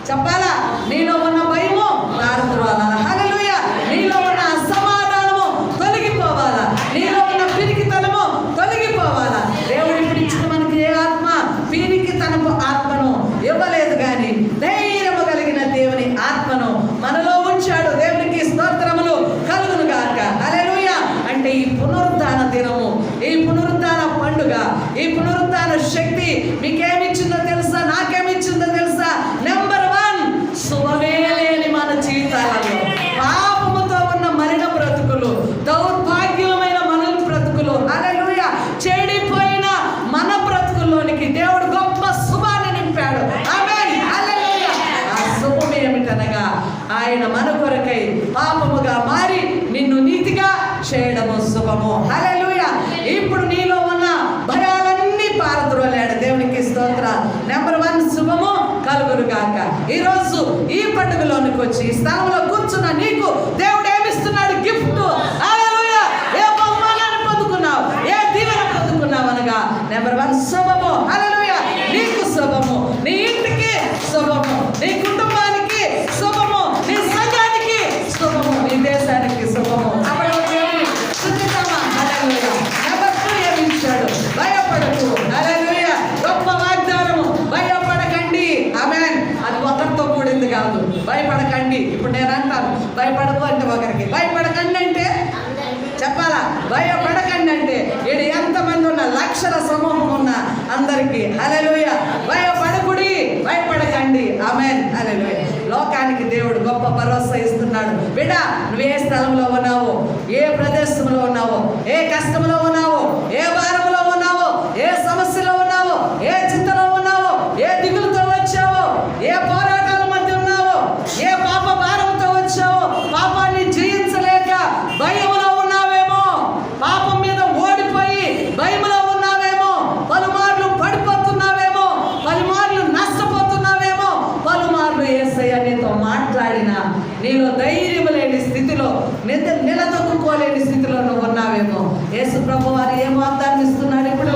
చెప్పాలా? నీలో ఉన్న భయము నారదురాలా? హల్లెలూయా. నీలో ఉన్న అసమాధానము తొలగిపోవాలా? నీలో ఉన్న పిరికితనము తొలగిపోవాలా? దేవుడు ఇప్పుడు ఇచ్చిన మనకి ఏ ఆత్మ? పిరికితనపు ఆత్మను ఇవ్వలేదు, కానీ ధైర్యము కలిగిన దేవుని ఆత్మను మనలో ఉంచాడు. దేవునికి స్తోత్రములు కలుగును గాక. హల్లెలూయా. అంటే ఈ పునరుద్ధాన దినము, ఈ పునరుద్ధాన పండుగ, ఈ పునరుద్ధాన శక్తి మీకేమిచ్చిందో తెలుసా? నాకేమిచ్చిందో తెలుసా? నెంబర్ 1, శుభమే లేని మన జీవితాలలో, పాపముతో ఉన్న మరణ బ్రతుకులు, దౌర్భాగ్యమైన మన బ్రతుకులు, హల్లెలూయా, చెడిపోయిన మన బ్రతుకుల్లోనికి దేవుడు గొప్ప శుభాన్ని నింపాడు. ఆమేన్. హల్లెలూయా. ఆ శుభం ఏమిటనగా ఆయన మన కొరకై పాపముగా మారి నిన్ను నీతిగా చేయడము శుభము. హల్లెలూయా. ఇప్పుడు నీలో ఉన్న భయాలన్నీ పారద్రోలాడు. దేవునికి స్తోత్రాలు. నెంబర్ 1 శుభము కలుగును గాక. ఈరోజు ఈ పండుగలోనికి వచ్చి ఈ స్థలంలో కూర్చున్న నీకు దేవుడు ఏమిస్తున్నాడు? గిఫ్ట్. హల్లెలూయా. ఏ బహుమానాన్ని పొందుకున్నావు? ఏ దీవెన పొందుకున్నావు అనగా నెంబర్ 1 శుభము. హల్లెలూయా. నీకు శుభము, నీ ఇంటికి శుభము, నీ కుటుంబానికి శుభము, నీ సంఘానికి శుభము, నీ దేశానికి శుభము. అప్పుడు నెంబర్ 2 ఏమిచ్చాడు? భయపడకు. హల్లెలూయా. గొప్ప వాగ్దానము. భయపడకండి. ఆమేన్. అది ఒకరితో కూడింది కాదు. భయపడకండి. ఇప్పుడు నేను అంటాను భయపడకు అంటే ఒకరికి, భయపడకండి అంటే చెప్పాలా? భయపడకండి అంటే ఈడు ఎంతమంది ఉన్న లక్షల సమూహం ఉన్న అందరికీ హల్లెలూయా. భయపడకుడి, భయపడకండి. ఆమేన్. హల్లెలూయా. లోకానికి దేవుడు గొప్ప భరోసా ఇస్తున్నాడు. బిడ్డ, నువ్వు ఏ స్థలంలో ఉన్నావో, ఏ ప్రదేశంలో ఉన్నావో, ఏ కష్టంలో ఉన్నావో, ఏ భారంలో ఉన్నావో, ఏ సమస్యలో ఉన్నావో, ఏ చింతలో ఉన్నావో, ఏ దిగులుతో వచ్చావో, ఏ పోరాటాల మధ్య ఉన్నావో, ఏ పాప భారంతో వచ్చావో, పాపాన్ని జయించలేక భయంలో ఉన్నావేమో, పాపం మీద ఓడిపోయి భయంలో ఉన్నావేమో, పలుమార్లు పడిపోతున్నావేమో, పలుమార్లు నష్టపోతున్నావేమో, పలుమార్లు యేసయ్య నీతో మాట్లాడినా నీలో ధైర్యం లేని స్థితిలో, నిలదొక్కుకోలేని స్థితిలో నువ్వు ఉన్నావేమో, యేసు ప్రభు వారు ఏం వాగ్దానం ఇస్తున్నాడు? ఇప్పుడు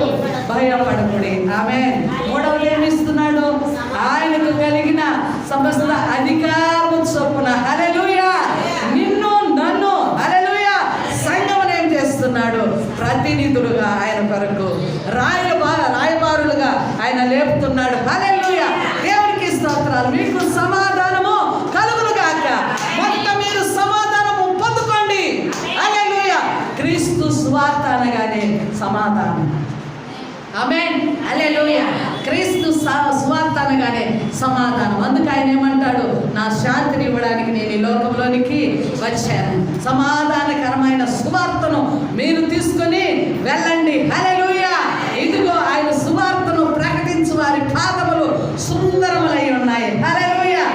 భయపడకుడి. ఆమేన్. 3వది ఏమి ఇస్తున్నాడు? ఆయనకు కలిగిన సమస్త అధికారము చొప్పున, హల్లెలూయా, నిన్ను నన్ను, హల్లెలూయా, సంఘమును ఏం చేస్తున్నాడు? ప్రతినిధులుగా ఆయన కొరకు రాయబారులుగా ఆయన లేపుతున్నాడు. హల్లెలూయా. దేవునికి స్తోత్రాలు. మీకు సమాధానము కలుగును గాక. మొత్తం మీరు సమాధానము పొందుకోండి. హల్లెలూయా. క్రీస్తు సువార్త అనగానే సమాధానం. ఆమేన్. హల్లెలూయా. క్రీస్తు సువార్త అనగానే సమాధానం. అందుకు ఆయన ఏమంటాడు? నా శాంతిని ఇవ్వడానికి నేను ఈ లోకంలోనికి వచ్చాను. సమాధానకరమైన సువార్తను మీరు తీసుకొని వెళ్ళండి. హల్లెలూయా. ఇదిగో ఆయన సువార్తను ప్రకటించు వారి పాదములు సుందరములై ఉన్నాయి. హల్లెలూయా.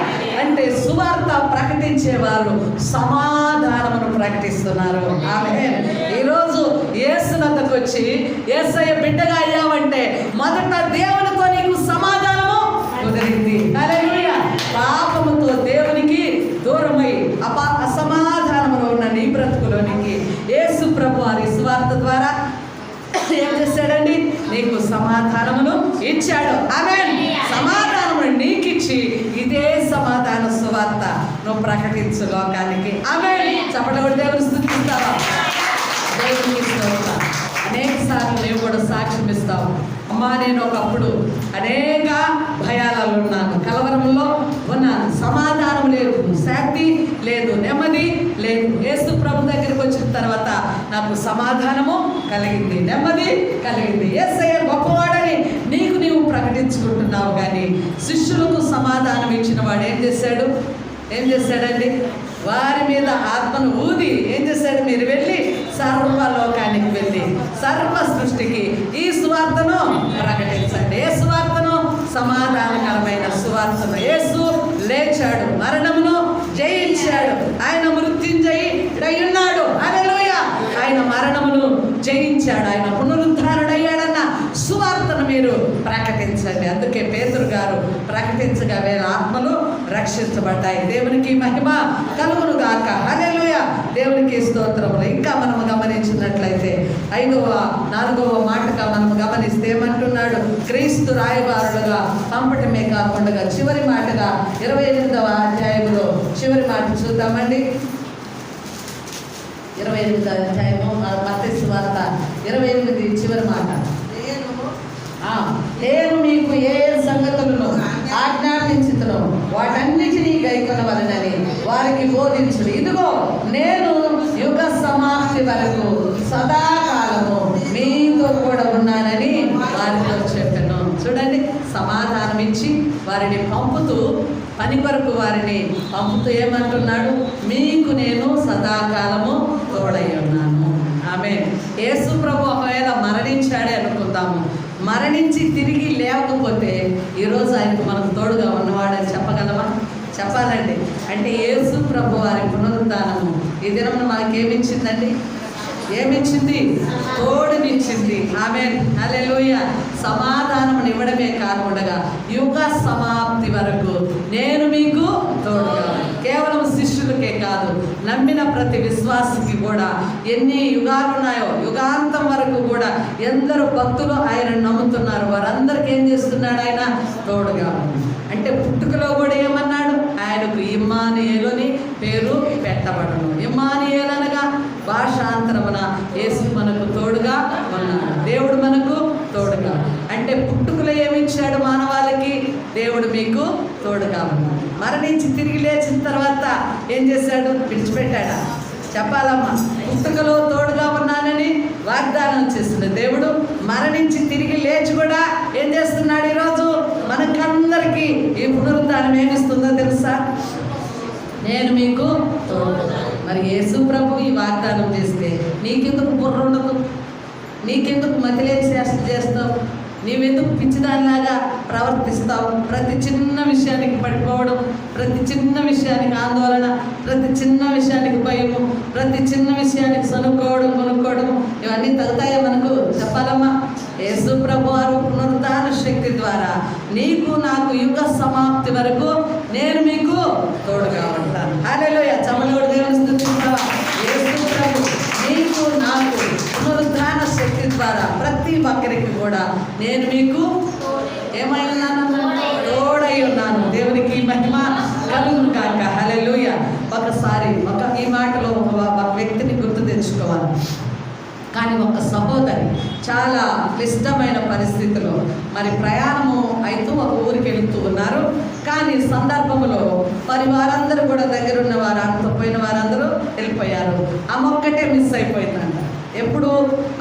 అంటే సువార్త ప్రకటించేవారు సమాధానమును ప్రకటిస్తున్నారు. ఆమేన్. ఈరోజు యేసునందుకు వచ్చి యేసయ్య బిడ్డగా అయ్యావంటే మొదట దేవునితో నీకు సమాధానము కుదిరింది. హల్లెలూయా. పాపముతో దేవునికి దూరమై అసమాధానములో ఉన్న నీ బ్రతుకులోనికి యేసు ప్రభు వారి సువార్త ద్వారా ఏం చేశాడండి? నీకు సమాధానమును ఇచ్చాడు. ఆమేన్. సమాధానమును నీకిచ్చి ఇదే సమాధాన సువార్త నువ్వు ప్రకటించు లోకానికి. ఆమేన్. చప్పట్లు కొట్టి దేవుని స్తుతిస్తావా? దేవునికి స్తోత్రం. అనేక సార్లు నేను కూడా సాక్ష్యం ఇస్తావు. అమ్మా, నేను ఒకప్పుడు అనేక భయాలలో ఉన్నాను, కలవరంలో ఉన్నాను. సమాధానం లేదు, శాంతి లేదు, నెమ్మది లేదు. యేసు ప్రభు దగ్గరికి వచ్చిన తర్వాత నాకు సమాధానము కలిగింది, నెమ్మది కలిగింది. యేసయ్య గొప్పవాడని నీవు ప్రకటించుకుంటున్నావు, కానీ శిష్యులకు సమాధానం ఇచ్చిన వాడు ఏం చేశాడండి? వారి మీద ఆత్మను ఊది ఏం చేశాడు? మీరు వెళ్ళి సర్వలోకానికి వెళ్ళి సర్వ సృష్టికి ఈ సువార్తను ప్రకటించండి. ఏ సువార్తను? సమాధానకరమైన సువార్తను. యేసు లేచాడు, మరణమును జయించాడు, ఆయన మృత్యుంజయుడై ఉన్నాడు. హల్లెలూయా. ఆయన మరణమును జయించాడు, ఆయన పునరుద్ధారుడయ్యాడన్న సువార్తను మీరు ప్రకటించండి. అందుకే పేతురు గారు ప్రకటించగా వేల ఆత్మలు రక్షించబడ్డాయి. దేవునికి మహిమ కలుగును గాక. హల్లెలూయా. దేవునికి స్తోత్రములు. ఇంకా మనము గమనించినట్లయితే 4వ మాటగా మనము గమనిస్తే ఏమంటున్నాడు? క్రీస్తు రాయబారులుగా పంపటమే కాకుండా చివరి మాటగా 28వ అధ్యాయంలో చివరి మాట చూద్దామండి. 28వ అధ్యాయము మత్తయి సువార్త 28 చివరి మాట. నేను మీకు ఏ సంగతులను ఆజ్ఞాపించుతున్నో వాటన్నిటినీ గైకొనవలెనని వారికి బోధించుడు. ఇదిగో నేను యుగ సమాప్తి వరకు సదాకాలము మీతో కూడా ఉన్నానని వారితో చెప్పాను. చూడండి, సమాధానం ఇచ్చి వారిని పంపుతూ, పని కొరకు వారిని పంపుతూ ఏమంటున్నాడు? మీకు నేను సదాకాలము తోడై ఉన్నాను. ఆమేన్. యేసు ప్రభు ఒకవేళ మరణించాడే అనుకుందాము, మరణించి తిరిగి లేకపోతే ఈరోజు ఆయనకు మనకు తోడుగా ఉన్నవాడని చెప్పగలమా? చెప్పాలండి. అంటే యేసు ప్రభు వారి పునరుద్ధానము ఈ దినం మనకేమిచ్చిందండి? ఏమిచ్చింది? తోడునిచ్చింది. ఆమేన్. హల్లెలూయా. సమాధానమును ఇవ్వడమే కాకుండా యుగ సమాప్తి వరకు నేను మీకు తోడుగా. కేవలం శిష్యులకే కాదు, నమ్మిన ప్రతి విశ్వాసికి కూడా ఎన్ని యుగాలు ఉన్నాయో యుగాంతం వరకు కూడా ఎందరు భక్తులు ఆయన నమ్ముతున్నారు, వారందరికీ ఏం చేస్తున్నాడు? ఆయన తోడుగా. అంటే పుట్టుకలో కూడా ఏమన్నాడు? ఆయనకు ఇమ్మానుయేలు అని పేరు పెట్టబడును. ఇమ్మానుయేలు అనగా భాషాంతరమున యేసు మనకు తోడుగా ఉన్నాడు, దేవుడు మనకు తోడుగా. అంటే పుట్టుకలో ఏమిచ్చాడు మానవాళికి? దేవుడు మీకు తోడుగా ఉన్నాడు. మరణించి తిరిగి లేచిన తర్వాత ఏం చేశాడు? విడిచిపెట్టాడా? చెప్పాలమ్మా. పుట్టుకలో తోడుగా ఉన్నానని వాగ్దానం చేస్తున్నాడు దేవుడు. మరణించి తిరిగి లేచి కూడా ఏం చేస్తున్నాడు? ఈరోజు మనకందరికీ ఈ పునరుద్ధానం ఏమిస్తుందో తెలుసా? నేను మీకు తోడుగా. మరి యేసు ప్రభు ఈ వాగ్దానం చేస్తే నీకెందుకు బుర్ర ఉండదు? నీకెందుకు మతిలేని చేష్ట చేస్తావు? నీవెందుకు పిచ్చిదానిలాగా ప్రవర్తిస్తావు? ప్రతి చిన్న విషయానికి పడిపోవడం, ప్రతి చిన్న విషయానికి ఆందోళన, ప్రతి చిన్న విషయానికి భయము, ప్రతి చిన్న విషయానికి కొనుక్కోవడం ఇవన్నీ తగ్గుతాయా మనకు? చెప్పాలమ్మా. యేసు ప్రభు వారు పునరుద్ధాన శక్తి ద్వారా నీకు నాకు యుగ సమాప్తి వరకు నేను మీకు తోడుగా ఉంటాను. హల్లెలూయా. చమలోడు దేవుని స్తుతిస్తావా? యేసు ప్రభు నీకు నాకు పునరుద్ధాన శక్తి ద్వారా ప్రతి ఒక్కరికి కూడా నేను మీకు ఏమై ఉన్నాను? తోడై ఉన్నాను. దేవునికి మహిమ కలుగును కాక. హల్లెలూయా. ఒకసారి ఈ మాటలో ఒక వ్యక్తిని గుర్తు తెచ్చుకోవాలి. కానీ ఒక సహోదరి చాలా క్లిష్టమైన పరిస్థితిలో మరి ప్రయాణము అయితే ఒక ఊరికి వెళుతూ ఉన్నారు. కానీ సందర్భంలో మరి వారందరూ కూడా దగ్గరున్న వారు అంత పోయిన వారందరూ వెళ్ళిపోయారు. ఆమె ఒక్కటే మిస్ అయిపోయిందంట. ఎప్పుడు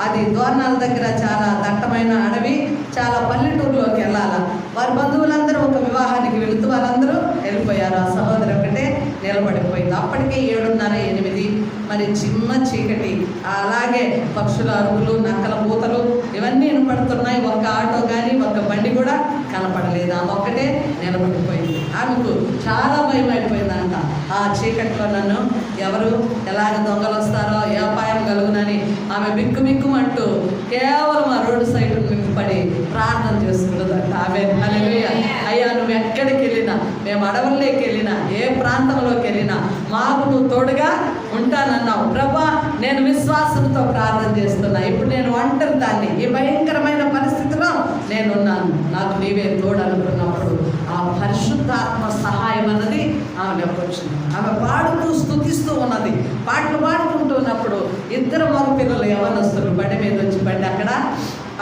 అది దోర్నాల దగ్గర చాలా దట్టమైన అడవి, చాలా పల్లెటూరులోకి వెళ్ళాలి. వారి బంధువులందరూ ఒక వివాహానికి వెళుతూ వాళ్ళందరూ వెళ్ళిపోయారు. ఆ సహోదరి ఒకటే నిలబడిపోయింది. అప్పటికే 7:30, 8 మరి చిమ్మ చీకటి. అలాగే పక్షుల అరుపులు, నక్కల పూతలు ఇవన్నీ వినపడుతున్నాయి. ఒక్క ఆటో కానీ ఒక్క బండి కూడా కనపడలేదు. ఆమె ఒక్కటే నిలబడిపోయింది. ఆమెకు చాలా భయం అయిపోయిందంట. ఆ చీకట్లో నన్ను ఎవరు ఎలాగ దొంగలు వస్తారో, ఏ అపాయం కలుగునని ఆమె బిక్కుమంటూ కేవలం ఆ రోడ్డు సైడ్ పడి ప్రార్థన చేసుకున్నదంట. ఆమె హల్లెలూయా. అయ్యా, నువ్వు ఎక్కడికి వెళ్ళినా, మేము అడవుల్లోకి వెళ్ళినా, ఏ ప్రాంతంలోకి వెళ్ళినా మాకు నువ్వు తోడుగా ఉంటానన్నావు ప్రభా. నేను విశ్వాసంతో ప్రార్థన చేస్తున్నా. ఇప్పుడు నేను ఒంటరి దాన్ని, ఈ భయంకరమైన పరిస్థితిలో నేనున్నాను, నాకు నీవే తోడు అనుకున్నప్పుడు ఆ పరిశుద్ధాత్మ సహాయం అన్నది ఆమెకు వచ్చింది. ఆమె పాడుతూ స్తుతిస్తూ ఉన్నది. పాటలు పాడుకుంటూ ఉన్నప్పుడు 2 మగ పిల్లలు యవ్వనస్తులు బండి మీద వచ్చి బండి అక్కడ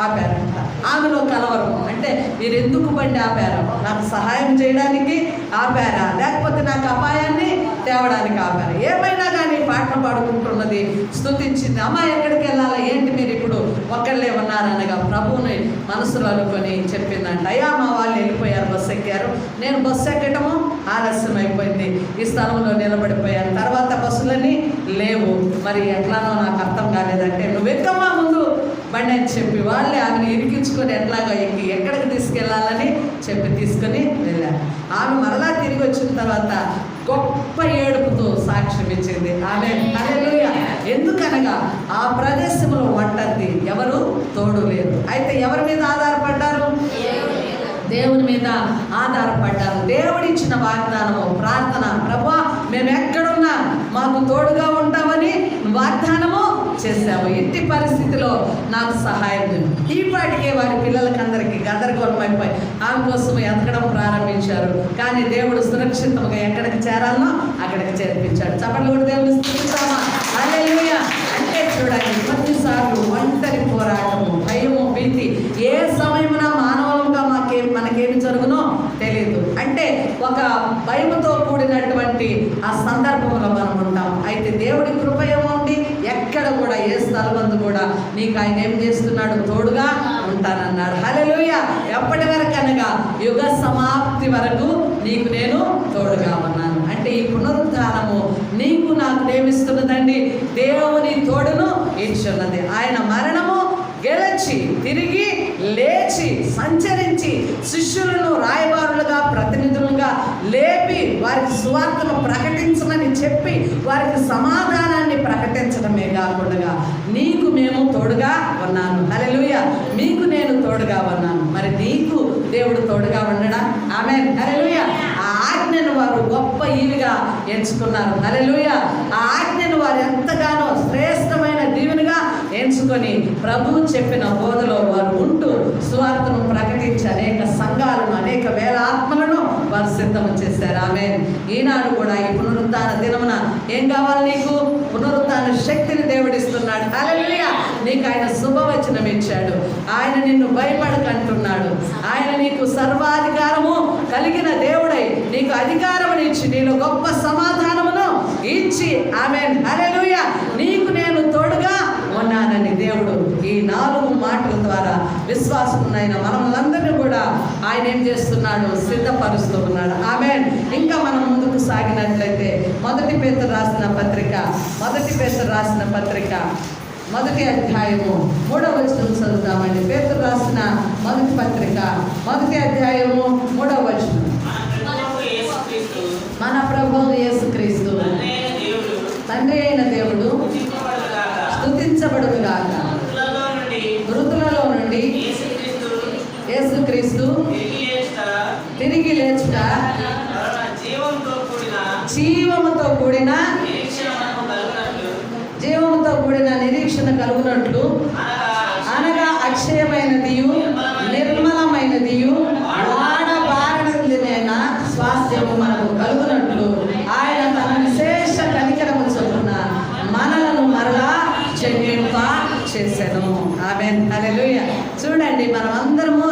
ఆపారంట. ఆమెలో కలవరం. అంటే మీరు ఎందుకు బండి ఆపారా? నాకు సహాయం చేయడానికి ఆపారా, లేకపోతే నాకు అపాయాన్ని తేవడానికి ఆపారా? ఏమైనా కానీ పాటలు పాడుకుంటున్నది, స్తుతించింది. అమ్మ ఎక్కడికి వెళ్ళాలా, ఏంటి మీరు ఇప్పుడు ఒక్కళ్ళే ఉన్నారనగా ప్రభువుని మనసులో అనుకొని చెప్పిందంట. అయ్యా, మా వాళ్ళు వెళ్ళిపోయారు, బస్సు ఎక్కారు. నేను బస్సు ఎక్కటము ఆలస్యం అయిపోయింది, ఈ స్థలంలో నిలబడిపోయాను. తర్వాత బస్సులన్నీ లేవు, మరి ఎట్లానో నాకు అర్థం కాలేదంటే నువ్వు ఎక్కమ్మా ముందు బండి అని చెప్పి వాళ్ళే ఆమెను ఇరికించుకొని ఎట్లాగో ఎక్కి ఎక్కడికి తీసుకెళ్లాలని చెప్పి తీసుకొని వెళ్ళారు. ఆమె మరలా తిరిగి వచ్చిన తర్వాత గొప్ప ఏడుపుతో సాక్ష్యం ఇచ్చింది. ఆమె హల్లెలూయా. ఎందుకనగా ఆ ప్రదేశంలో ఒంటరిది, ఎవరు తోడు లేదు. అయితే ఎవరి మీద ఆధారపడ్డారు? దేవుని మీద ఆధారపడ్డారు. దేవుడిచ్చిన వాగ్దానము, ప్రార్థన, ప్రభువా మేము ఎక్కడున్నా మాకు తోడుగా ఉంటామని వాగ్దానము చేశాము. ఇంటి పరిస్థితిలో నాకు సహాయం లేదు. ఈ పాటికే వారి పిల్లలకందరికీ గందరగోళం అయిపోయి ఆమె కోసం ఎదగడం ప్రారంభించారు. కానీ దేవుడు సురక్షితంగా ఎక్కడికి చేరాలనో అక్కడికి చేర్పించాడు. చప్పట్లు కూడా దేవుడు స్తుతిస్తామా? హల్లెలూయా. అంటే చూడండి, కొన్నిసార్లు ఒంటరి పోరాటము, భయము, భీతి ఏ సమయమున మానవులుగా మనకేమి జరుగునో తెలియదు. అంటే ఒక భయముతో కూడినటువంటి ఆ సందర్భంలో మనం ఉంటాం. అయితే దేవుడి కృప ఏమోండి, ఎక్కడ కూడా ఏ స్థలమందు కూడా నీకు ఆయన ఏం చేస్తున్నాడు? తోడుగా ఉంటానన్నాడు. హల్లెలూయా. ఎప్పటి వరకు అనగా యుగ సమాప్తి వరకు నీకు నేను తోడుగా ఉన్నాను. అంటే ఈ పునరుద్ధానము నీకు నాకు ఏమిస్తున్నదండి? దేవుని తోడును ఇచ్చున్నది. ఆయన మరణము గెలిచి తిరిగి లేచి సంచరించి శిష్యులను రాయబారులుగా, ప్రతినిధులుగా లేపి వారికి సువార్తను ప్రకటించమని చెప్పి వారికి సమాధానాన్ని ప్రకటించడమే కాకుండా నీకు మేము తోడుగా ఉన్నాను. హల్లెలూయా. మీకు నేను తోడుగా ఉన్నాను. మరి నీకు దేవుడు తోడుగా ఉండడా? ఆమేన్. హల్లెలూయా. ఆ ఆజ్ఞను వారు గొప్ప ఈవిగా ఎంచుకున్నారు. హల్లెలూయా. ఆ ఆజ్ఞను వారు ఎంతగానో శ్రేష్టమైన దీవెనగా ఎంచుకొని ప్రభువు చెప్పిన బోధలో వారు ఉంటూ సువార్తను ప్రకటించి అనేక సంఘాలను, అనేక వేల ఆత్మలను వారు సిద్ధం చేశారు. ఆమేన్. ఈనాడు కూడా ఈ పునరుద్ధాన దినమున ఏం కావాలి నీకు? పునరుద్ధాన శక్తిని దేవుడిస్తున్నాడు. హల్లెలూయా. నీకు ఆయన శుభవచనం ఇచ్చాడు. ఆయన నిన్ను భయపడకంటున్నాడు. ఆయన నీకు సర్వాధికారము కలిగిన దేవుడై నీకు అధికారముని ఇచ్చి నీలో గొప్ప సమాధానమును ఇచ్చి, ఆమేన్, హల్లెలూయా, నీకు నేను తోడుగా ఉన్నానని దేవుడు ఈ 4 మాటల ద్వారా విశ్వాసమునైన మనలందరినీ కూడా ఆయన ఏం చేస్తున్నాడు? సిద్ధపరుస్తూ ఉన్నాడు. ఆమేన్. ఇంకా మనం ముందుకు సాగినట్లయితే మొదటి పేతురు రాసిన పత్రిక 1వ అధ్యాయము 3వ వచనం చదువుతామండి. పేతురు రాసిన మొదటి పత్రిక 1వ అధ్యాయము 3వ వచనం. మన ప్రభువు యేసుక్రీస్తు తండ్రి అయిన దేవుడు స్తుతించబడుగాక. మృతులలో నుండి యేసుక్రీస్తు తిరిగి లేచుట జీవముతో కూడిన నిరీక్షణ కలుగునట్లు, అనగా అక్షయమైనదియు నిర్మలమైనదియు వాడబారనిదైన స్వాస్థ్యము మనకు కలుగునట్లు ఆయన తన విశేష కనికరము చొప్పున మనలను మరలా జన్మింప చేసెను. ఆమేన్. హల్లెలూయా. చూడండి, మనం అందరము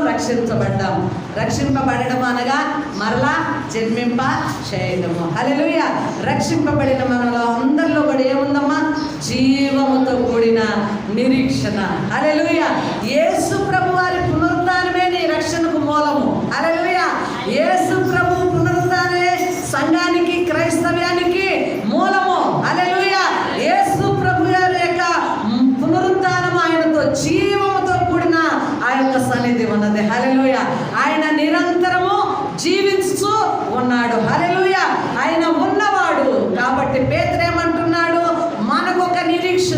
రక్షింపబడడం అనగా మరలా జన్మింప చేయడము. హల్లెలూయా. రక్షింపబడిన మనలో అందరిలో కూడా ఏముందమ్మా? జీవముతో కూడిన నిరీక్షణ. హల్లెలూయా. యేసు ప్రభు వారి పునరుద్ధానమే నీ రక్షణకు మూలము. హల్లెలూయా. యేసు ప్రభు పునరుద్ధానమే సంఘానికి, క్రైస్తవ్యానికి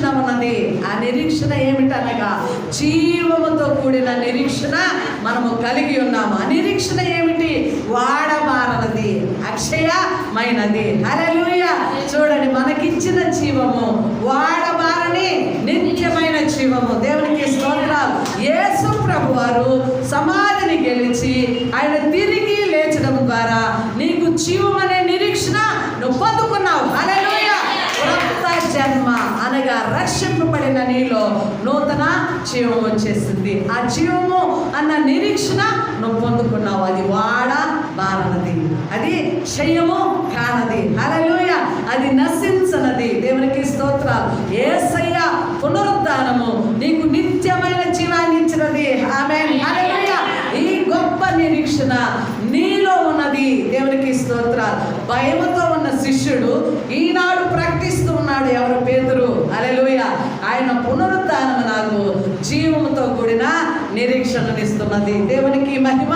నిరీక్షణ ఉన్నది. ఆ నిరీక్షణ ఏమిటనగా జీవముతో కూడిన నిరీక్షణ మనము కలిగి ఉన్నాము. ఆ నిరీక్షణ ఏమిటి? వాడబారనిది, అక్షయమైనది. హల్లెలూయా. చూడండి, మనకిచ్చిన జీవము వాడబారని నిత్యమైన జీవము. దేవునికి స్తోత్రాలు. యేసు ప్రభు వారు సమాధిని గెలిచి ఆయన తిరిగి లేచడం ద్వారా నీకు జీవం అనే నిరీక్షణ నువ్వు పొందుకున్నావు. హల్లెలూయా. కొత్త జన్మ అనగా రక్షింపబడిన నీలో నూతన జీవం వచ్చేసింది. ఆ జీవము అన్న నిరీక్షణ నువ్వు పొందుకున్నావు. అది వాడబారనిది, అది క్షయము కానది. హల్లెలూయా. అది నశించనది. దేవునికి స్తోత్రాలు. యేసయ్య పునరుద్ధానము నీకు నిత్యమైన జీవాన్ని ఇచ్చినది. ఆమేన్. హల్లెలూయా. ఈ గొప్ప నిరీక్షణ నీలో ఉన్నది. దేవునికి స్తోత్రాలు. భయముతో ఉన్న శిష్యుడు ఈనాడు ప్రకటిస్తూ ఉన్నాడు. ఎవరు? పేతురు. హల్లెలూయా. ఆయన పునరుద్ధానము నాకు జీవముతో కూడిన నిరీక్షణనిస్తున్నది. దేవునికి మహిమ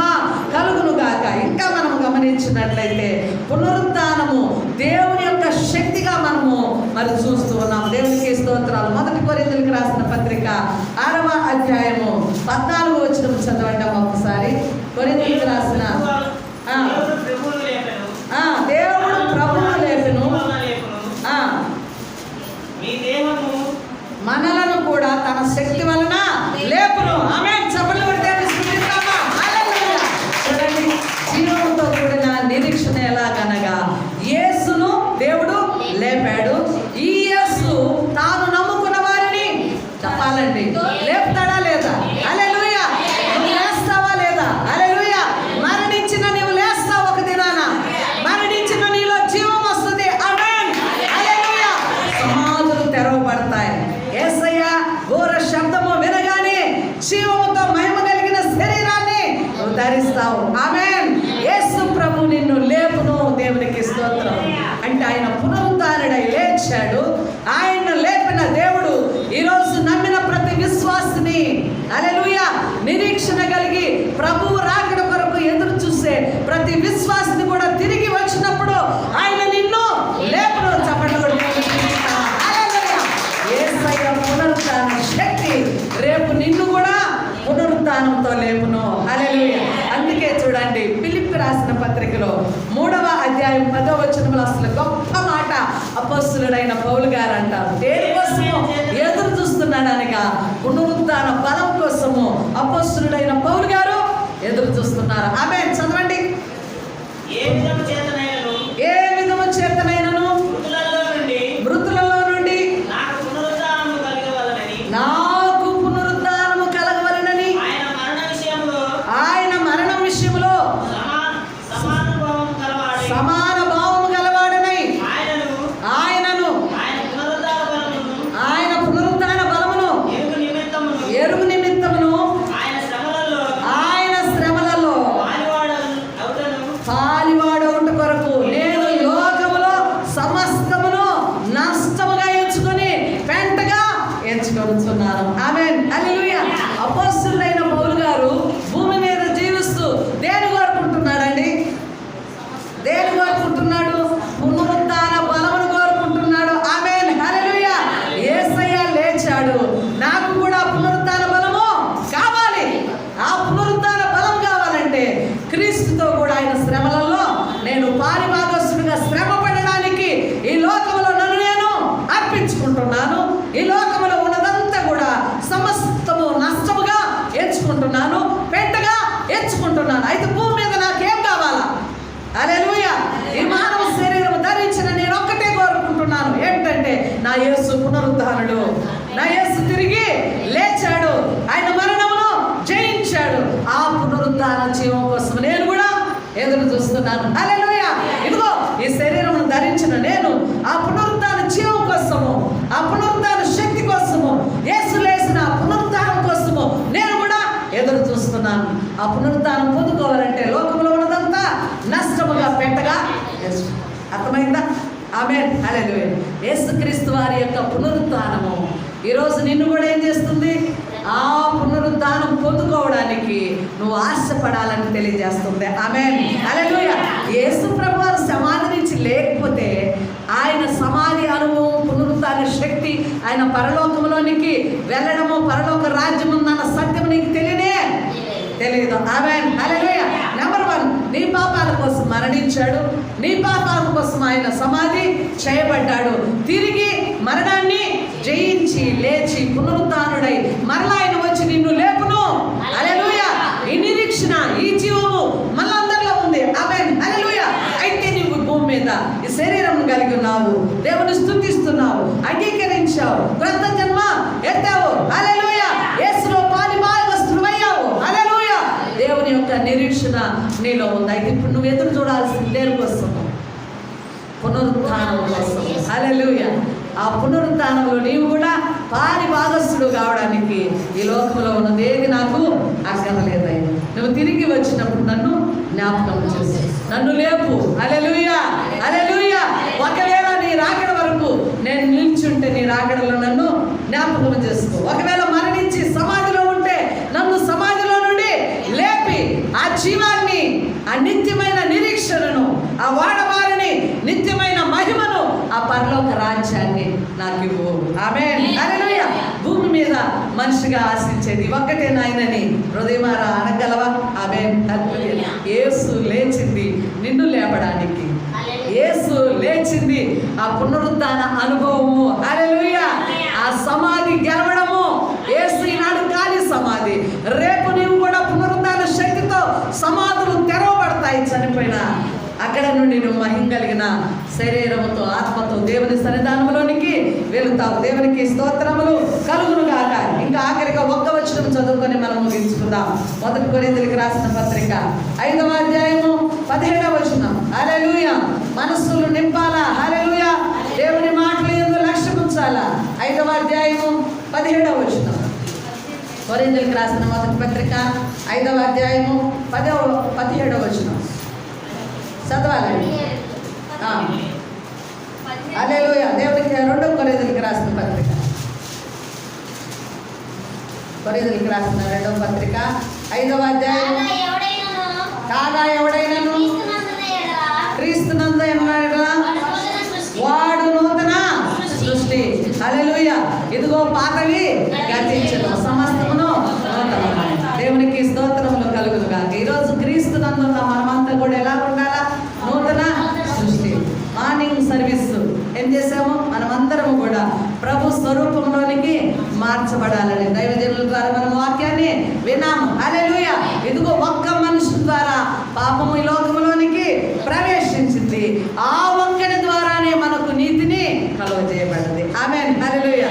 కలుగును గాక. ఇంకా మనం గమనించినట్లయితే పునరుద్ధానము దేవుని యొక్క శక్తిగా మనము మరి చూస్తూ ఉన్నాం. దేవునికి స్తోత్రాలు. 1 కొరింథీయులకు రాసిన పత్రిక 6వ అధ్యాయము 14వ వచనం చదవండి ఒకసారి. కొరింథీయులకు రాసిన దేవుడు ప్రభువును లేపెను, మనలను కూడా తన శక్తి వలన లేపును. ఆమేన్. చప్పట్లు కొడితే స్తుతిద్దామా? హల్లెలూయా. చూడండి, జీవముతో కూడిన నిరీక్షణ ఎలాగనగా యేసును దేవుడు లేపాడు. ఈ యేసు తాను నమ్ముకున్న వారిని చెప్పాలండి లేపుతాడా లేదా? హల్లెలూయా. నువ్వు లేస్తావా లేదా? హల్లెలూయా. మరణించిన నీవు లేస్తావు ఒక దినాన. మరణించిన నీలో జీవం వస్తుంది. ఆమేన్. హల్లెలూయా. సమాధులు తెరవబడతాయి. యేసయ్య ఘోర శబ్దము వినగానే జీవముతో మహిమ కలిగిన శరీరాన్ని నువ్వు ధరిస్తావు. ఆమేన్. యేసు ప్రభు నిన్ను లేపును. దేవునికి స్తోత్రం. అంటే ఆయన పునరుద్ధానుడై లేచాడు. ఆయన లేపిన దేవుడు ఈరోజు నమ్మిన ప్రతి విశ్వాసిని హల్లెలూయా నిరీక్షణ కలిగి ప్రభువు రాకడ కొరకు ఎదురు చూసే ప్రతి విశ్వాసిని కూడా తిరిగి వచ్చినప్పుడు ఆయన నిన్ను లేపును. చెప్పండి. హల్లెలూయా. యేసయ్య పునరుద్ధాన శక్తి రేపు నిన్ను కూడా పునరుద్ధానంతో లేపును. హల్లెలూయా. అందుకే చూడండి, ఫిలిప్పీ రాసిన పత్రికలో 3వ అధ్యాయం 10వ వచనంలో అసలు గొప్ప మాట అపొస్తలుడైన పౌలు గారు అంటారు. దేనికోసము ఎదురు చూస్తున్నాడు అనగా పునరుద్ధాన బలం కోసము అపొస్తలుడైన పౌలు గారు ఎదురు చూస్తున్నారు. ఆమేన్. చదవండి. ఏ విధము చేతనైనను మృతులలో నుండి నాకు పునరుద్ధానము కలగవలెనని ఆయన మరణం విషయంలో సమాన భావము గలవాడనై ఆయనను ఆయన పునరుద్ధాన బలమును ఎరుగు నిమిత్తమును ఆయన శ్రమలలో పాలివాడవుట కొరకు నేను లోకములో సమస్తమును నష్టముగా ఎంచుకొని పెంటగా ఎంచుకొనుచున్నాను. ఆమేన్. హల్లెలూయా. అపొస్తలుడైన పౌలు గారు భూమి మీద జీవిస్తూ దేని కోరుకుంటున్నాడండి? దేని కోరుకుంటున్నాడు? పునరుద్ధాన బలమును కోరుకుంటున్నాడు. ఆమేన్. హల్లెలూయా. యేసయ్య లేచాడు. నాకు కూడా పునరుద్ధాన బలము కావాలి. ఆ పునరుద్ధాన బలం కావాలంటే క్రీస్తుతో కూడా ఆయన శ్రమలలో నేను పారిభాగస్తుడిగా శ్రమ పడడానికి ఈ లోకంలో నన్ను నేను అర్పించుకుంటున్నాను. ఈ లోకంలో ఉన్నదంతా కూడా సమస్తము నష్టముగా ఎంచుకుంటున్నాను, పెంటగా ఎంచుకుంటున్నాను. అయితే భూమి మీద నాకేం కావాలా? హల్లెలూయా. ఈ మానవ శరీరం ధరించిన నేను ఒక్కటే కోరుకుంటున్నాను. ఏంటంటే నా యేసు పునరుద్ధానుడు. నా యేసు తిరిగి లేచాడు. ఆయన మరణమును జయించాడు. ఆ పునరుద్ధాన జీవం కోసం నేను కూడా ఎదురు చూస్తున్నాను. హల్లెలూయా. ఇదిగో ఈ శరీరమును ధరించిన నేను ఆ పునరుద్ధాన జీవం కోసము, ఆ పునరుద్ధాన శక్తి కోసము, యేసు లేచిన పునరుద్ధానం కోసము నేను కూడా ఎదురు చూస్తున్నాను. ఆ పునరుద్ధానం పొందుకోవాలంటే లోకంలో ఉన్నదంతా నష్టముగా పెంటగా. అర్థమైందా? ఆమేన్. హల్లెలూయా. యేసుక్రీస్తు వారి యొక్క పునరుద్ధానము ఈరోజు నిన్ను కూడా ఏం చేస్తుంది? ఆ పునరుద్ధానం పొందుకోవడానికి నువ్వు ఆశపడాలని తెలియజేస్తుంది. ఆమేన్. హల్లెలూయా. యేసు ప్రభువారు సమాధి నుంచి లేకపోతే ఆయన సమాధి అనుభవం పునరుద్ధాన పునరుద్ధాన శక్తి, ఆయన పరలోకంలోనికి వెళ్ళడము, పరలోక రాజ్యం ఉందన్న సత్యం నీకు తెలియదు. ఆమేన్, హల్లెలూయా. నెంబర్ 1, నీ పాపాల కోసం మరణించాడు, నీ పాపాల కోసం ఆయన సమాధి చేయబడ్డాడు, తిరిగి మరణాన్ని జయించి లేచి పునరుద్ధానుడై మరలా ఆయన వచ్చి నిన్ను లేపును. హల్లెలూయా. ఈ నిరీక్షణ, ఈ జీవము మళ్ళీ అందరిలో ఉంది. ఆమేన్, హల్లెలూయా. అయితే నీవు భూమి మీద ఈ శరీరం కలిగి ఉన్నావు, దేవుని స్తుతిస్తున్నావు, అంగీకరించావు, క్రొత్త జన్మ ఎత్తావు. హల్లెలూయా. యేసులో పాలి భాగస్తుడయ్యావు. హల్లెలూయా. దేవుని యొక్క నిరీక్షణ నీలో ఉంది. అయితే ఇప్పుడు నువ్వు ఎదురు చూడాల్సింది దేని కోసం? పునరుత్థానం కోసం. హల్లెలూయా. ఆ పునరుత్థానంలో నీవు కూడా పాలి భాగస్థుడు కావడానికి ఈ లోకంలో ఉన్నది ఏది నాకు అక్కర్లేదయ్యా. నువ్వు తిరిగి వచ్చినప్పుడు నన్ను జ్ఞాపకం చేసి నన్ను లేపు. హల్లెలూయా, హల్లెలూయా. ఒకవేళ నీ రాకడ వరకు నేను నిల్చుంటే నీ రాకడలో నన్ను జ్ఞాపకం చేసుకో. ఒకవేళ మరణించి సమాధిలో ఉంటే నన్ను సమాధిలో నుండి లేపి ఆ జీవాన్ని, ఆ నిత్యమైన నిరీక్షణను, ఆ వాడవారిని నిత్యమైన మహిమను, ఆ పరలోక రాజ్యాన్ని నాకు ఇవ్వు. ఆమేన్, హల్లెలూయా. భూమి మీద మనిషిగా ఆశించేది ఒక్కటే నాయనని హృదయమారా అనగలవా? ఆమేన్, హల్లెలూయా. యేసు లేచింది నిన్ను లేపడానికి. యేసు లేచింది ఆ పునరుద్ధాన అనుభవము. హల్లెలూయా. ఆ సమాధి గెలవడము. యేసు ఈనాడు ఖాళీ సమాధి. రేపు నీవు కూడా పునరుద్ధాన శక్తితో సమాధులు తెరవబడతాయి. చనిపోయిన అక్కడ నుండి నువ్వు మహిమ కలిగిన శరీరముతో, ఆత్మతో దేవుని సన్నిధానంలోనికి వెళుతావు. దేవునికి స్తోత్రములు కలుగును గాక. ఇంకా ఆఖరిగా 1వ వచనం చదువుకొని మనం ముగించుకుందాం. 1 కొరింథీయులకు రాసిన పత్రిక 5వ అధ్యాయము 17వ వచనం. హల్లెలూయా. మనస్సులు నింపాలా. హల్లెలూయా. దేవుని మాటలు యందు లక్ష్యం ఉంచాలా. 5వ అధ్యాయము 17వ వచనం. కొరింథీయులకు రాసిన 1వ పత్రిక 5వ అధ్యాయము 17వ వచనం చదవాలి. హల్లెలూయా. దేవునికి 2వ కొరింథీయులకు రాసిన పత్రిక, కొరింథీయులకు రాసిన 2వ పత్రిక 5వ అధ్యాయం. కాగా ఎవడైనను క్రీస్తునందు ఉన్నాడా వాడు నూతన సృష్టి. హల్లెలూయా. ఇదిగో పాతవి గతించెను, సమస్తమును నూతనమై. దేవునికి స్తోత్రములు కలుగును గాక. ఈరోజు క్రీస్తునందున్న మనమంతా కూడా ఎలా ఉండాలా? నూతన సృష్టి. మార్నింగ్ సర్వీస్ ఏం చేసాము? మనమందరము కూడా ప్రభు స్వరూపంలోనికి మార్చబడాలని దైవజనుల ద్వారా మనం వాక్యాన్ని విన్నాము. హల్లెలూయా. ఇదిగో ఒక్క మనిషి ద్వారా పాపము ఈ లోకంలోనికి ప్రవేశించింది. ఆ ఒక్కడి ద్వారానే మనకు నీతిని కలుగజేయబడింది. ఆమేన్, హల్లెలూయా.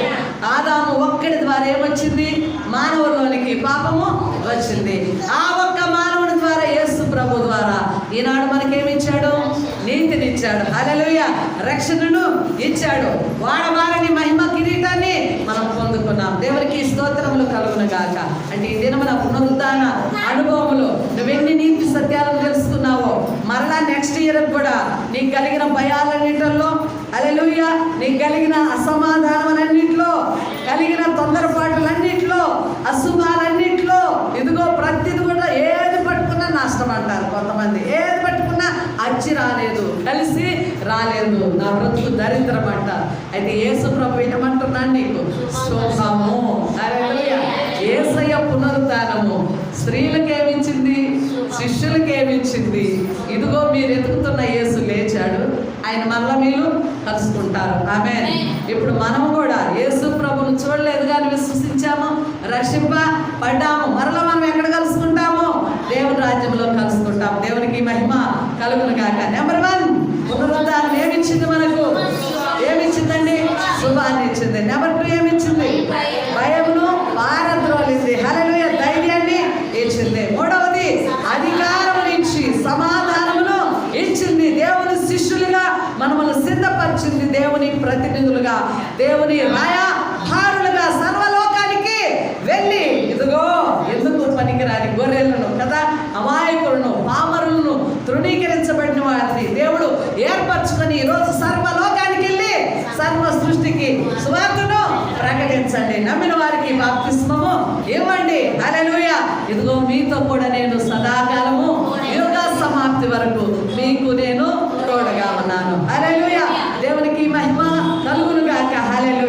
ఆదాము ఒక్కడి ద్వారా ఏమొచ్చింది? మానవుల్లోనికి పాపము వచ్చింది. ఆ ఒక్క మానవుడి ద్వారా, యేసు ప్రభు ద్వారా ఈనాడు మనకేమిచ్చాడు? నీతినిచ్చాడు. హల్లెలూయా. రక్షణను ఇచ్చాడు. వాడవారిని మహిమ కిరీటాన్ని మనం పొందుకున్నాం. దేవునికి స్తోత్రములు కలుగును గాక. అంటే ఈ దినమున పునరుద్ధాన అనుభవములు నువ్వెన్ని నీతి సత్యాలను తెలుసుకున్నావో మరలా నెక్స్ట్ ఇయర్ కూడా నీకు కలిగిన భయాలన్నింటిలో, హల్లెలూయా, నీకు కలిగిన అసమాధానములన్నింటిలో, కలిగిన తొందరపాటులన్నింటిలో, అశుభాలన్నింటిలో, ఇదిగో ప్రతిది కూడా ఏది పట్టుకున్నా నష్టం అంటారు కొంతమంది. ఏది పట్టుకున్నా అచ్చి రాలేదు, కలిసి రాలేదు, నా బ్రతుకు దరిద్రం అంటారు. అయితే యేసు ప్రభు ఏమంటున్నాను నీకు? శోభము. హల్లెలూయా. యేసయ్య పునరుద్ధానము స్త్రీలకేమిచ్చింది? శిష్యులకేమిచ్చింది? ఇదిగో మీరు ఎదుగుతున్న యేసు లేచాడు, ఆయన మళ్ళా మీరు కలుసుకుంటారు. ఆమేన్. ఇప్పుడు మనము కూడా యేసు ప్రభును చూడలేదు కానీ విశ్వసించాము, రక్షింపబడ్డాము. మరలా మనం ఎక్కడ కలుసుకుంటాము? దేవుని రాజ్యంలో కలుసుకుంటాం. దేవునికి మహిమ కలుగును గాక. నెంబర్ 1, పునరుద్ధానం ఏమిచ్చింది మనకు? ఏమిచ్చిందండి? శుభాన్ని ఇచ్చింది. నెంబర్ 2 ఏమిచ్చింది? భయమును పారద్రోలింది. హల్లెలూయా. ధైర్యాన్ని ఇచ్చింది. 3వది అధికారమును ఇచ్చి సమాధానమును ఇచ్చింది. దేవుని శిష్యులుగా మనల్ని సిద్ధపరిచింది. దేవుని ప్రతినిధులుగా, దేవుని రాయభారులుగా సర్వలోకానికి వెళ్ళి ఇదిగో ఎందుకు పనికిరాని గొర్రెలను కదా, అమాయకులను, పామరులను, తృణీకరించబడిన వారిని దేవుడు ఏర్పరచుకొని ఈరోజు సర్వలోకానికి వెళ్ళి సర్వ సృష్టికి సువార్తను ప్రకటించండి. నమ్మిన వారికి బాప్తిస్మము ఇవ్వండి. హల్లెలూయా. ఇదిగో మీతో కూడా నేను సదాకాలము యుగ సమాప్తి వరకు మీకు నేను తోడుగా ఉన్నాను. హల్లెలూయా. దేవునికి మహిమ కలుగును గాక. హల్లెలూయా.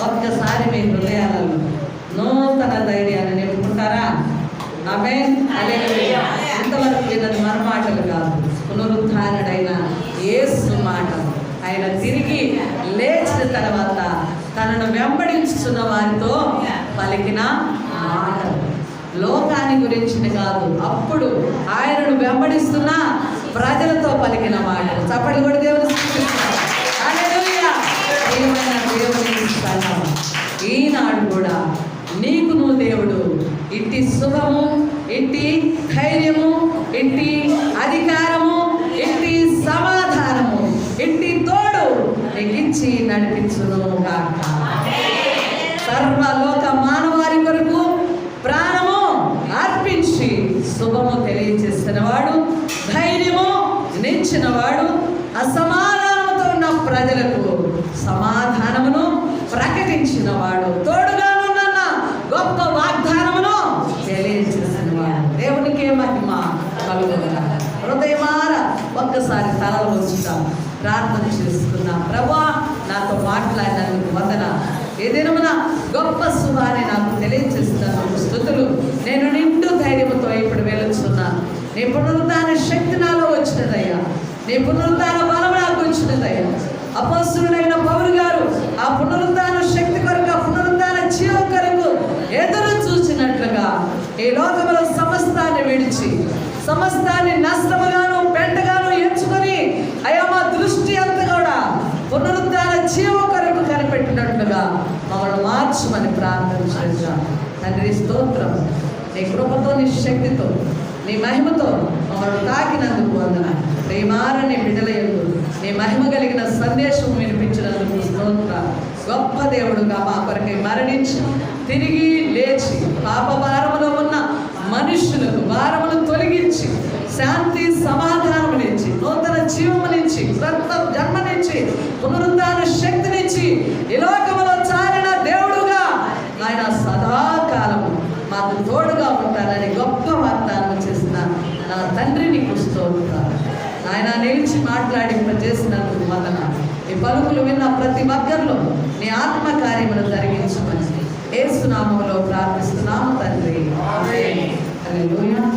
ఒక్కసారి మీ హృదయాలలో నూతన ధైర్యాన్ని నింపుకుంటారా? ఆమేన్. హల్లెలూయా. ఇంతవరకు విన్నది మన మాటలు కాదు, పునరుత్థానుడైన యేసు మాటలు. ఆయన తిరిగి లేచిన తర్వాత తనను వెంబడించుతున్న వారితో పలికిన మాటలు, లోకాన్ని గురించిన కాదు, అప్పుడు ఆయనను వెంబడిస్తున్న ప్రజలతో పలికిన మాటలు. చప్పట్లు కూడా దేవుని స్తుతిస్తారు. హల్లెలూయా. ప్రియమైన దేవుని స్తోత్రం. ఈనాడు కూడా నీకును దేవుడు ఇట్టి శుభము, ఇట్టి ధైర్యము, ఇట్టి అధికారము, ఇట్టి సమాధానము, ఇట్టి తోడు నీకిచ్చి నడిపించును గాక. సర్వలోక మానవారి కొరకు ప్రాణము అర్పించి శుభము తెలియజేస్తున్నవాడు, ధైర్యము నిచ్చినవాడు, అసమాధానముతో ఉన్న ప్రజలకు సమాధానమును ప్రకటించినవాడు, తోడుగానున్న గొప్ప వాగ్దానమును తెలియజేసినవాడు. దేవునికే మహిమ కలుగునుగాక. హృదయమార ఒక్కసారి తలలు ఉంచుతాం, ప్రార్థన చేసుకుందాం. ప్రభువా, నాతో మాట్లాడినందుకు వందన. ఏ దినమున గొప్ప శుభాన్ని నాకు తెలియజేస్తున్నందుకు స్తుతులు. నేను నిండు ధైర్యంతో ఇప్పుడు వెలుచున్నాను. నీ పునరుద్ధాన శక్తి నాలో వచ్చినదయ్యా, నీ పునరుద్ధాన బలం నాకు వచ్చినదయ్యా. అపొస్తలుడైన పౌలు గారు ఆ పునరుద్ధాన శక్తి కొరకు, ఆ పునరుద్ధాన జీవం కొరకు ఎదురు చూసినట్లుగా ఈ లోకములో సమస్తాన్ని విడిచి, సమస్తాన్ని నష్టముగాను పెంటగాను ఎంచుకొని అయ్యా మా దృష్టి అంతా కూడా పునరుద్ధాన జీవం కొరకు కనిపెట్టినట్లుగా మమ్మల్ని మార్చమని ప్రార్థన చేశాం. తండ్రి స్తోత్రం. నీ కృపతో, నీ శక్తితో, నీ మహిమతో మమ్మల్ని తాకినందుకు వందనాలు. ప్రేమారని బిడ్డలయందు నీ మహిమ కలిగిన సందేశం వినిపించినందుకు స్తోత్రం. గొప్ప దేవుడుగా మా కొరకై మరణించి తిరిగి లేచి పాప భారములో ఉన్న మనుషులకు భారమును తొలగించి శాంతి సమాధానమునిచ్చి, నూతన జీవమునిచ్చి, క్రొత్త జన్మనిచ్చి, పునరుద్ధాన శక్తినిచ్చి ఈ లోకములో చాలిన దేవుడుగా ఆయన సదాకాలము మాకు తోడుగా ఉంటానని గొప్ప వాగ్దానం చేసిన నా తండ్రి నీకు స్తోత్రం. ఆయన నిలిచి మాట్లాడింపజేసినందుకు వందనాలు. ఈ పలుకులు విన్న ప్రతి ఒక్కరిలో నీ ఆత్మ కార్యములు జరిగించమని యేసు నామములో ప్రార్థిస్తున్నాము తండ్రి. ఆమేన్. హల్లెలూయా.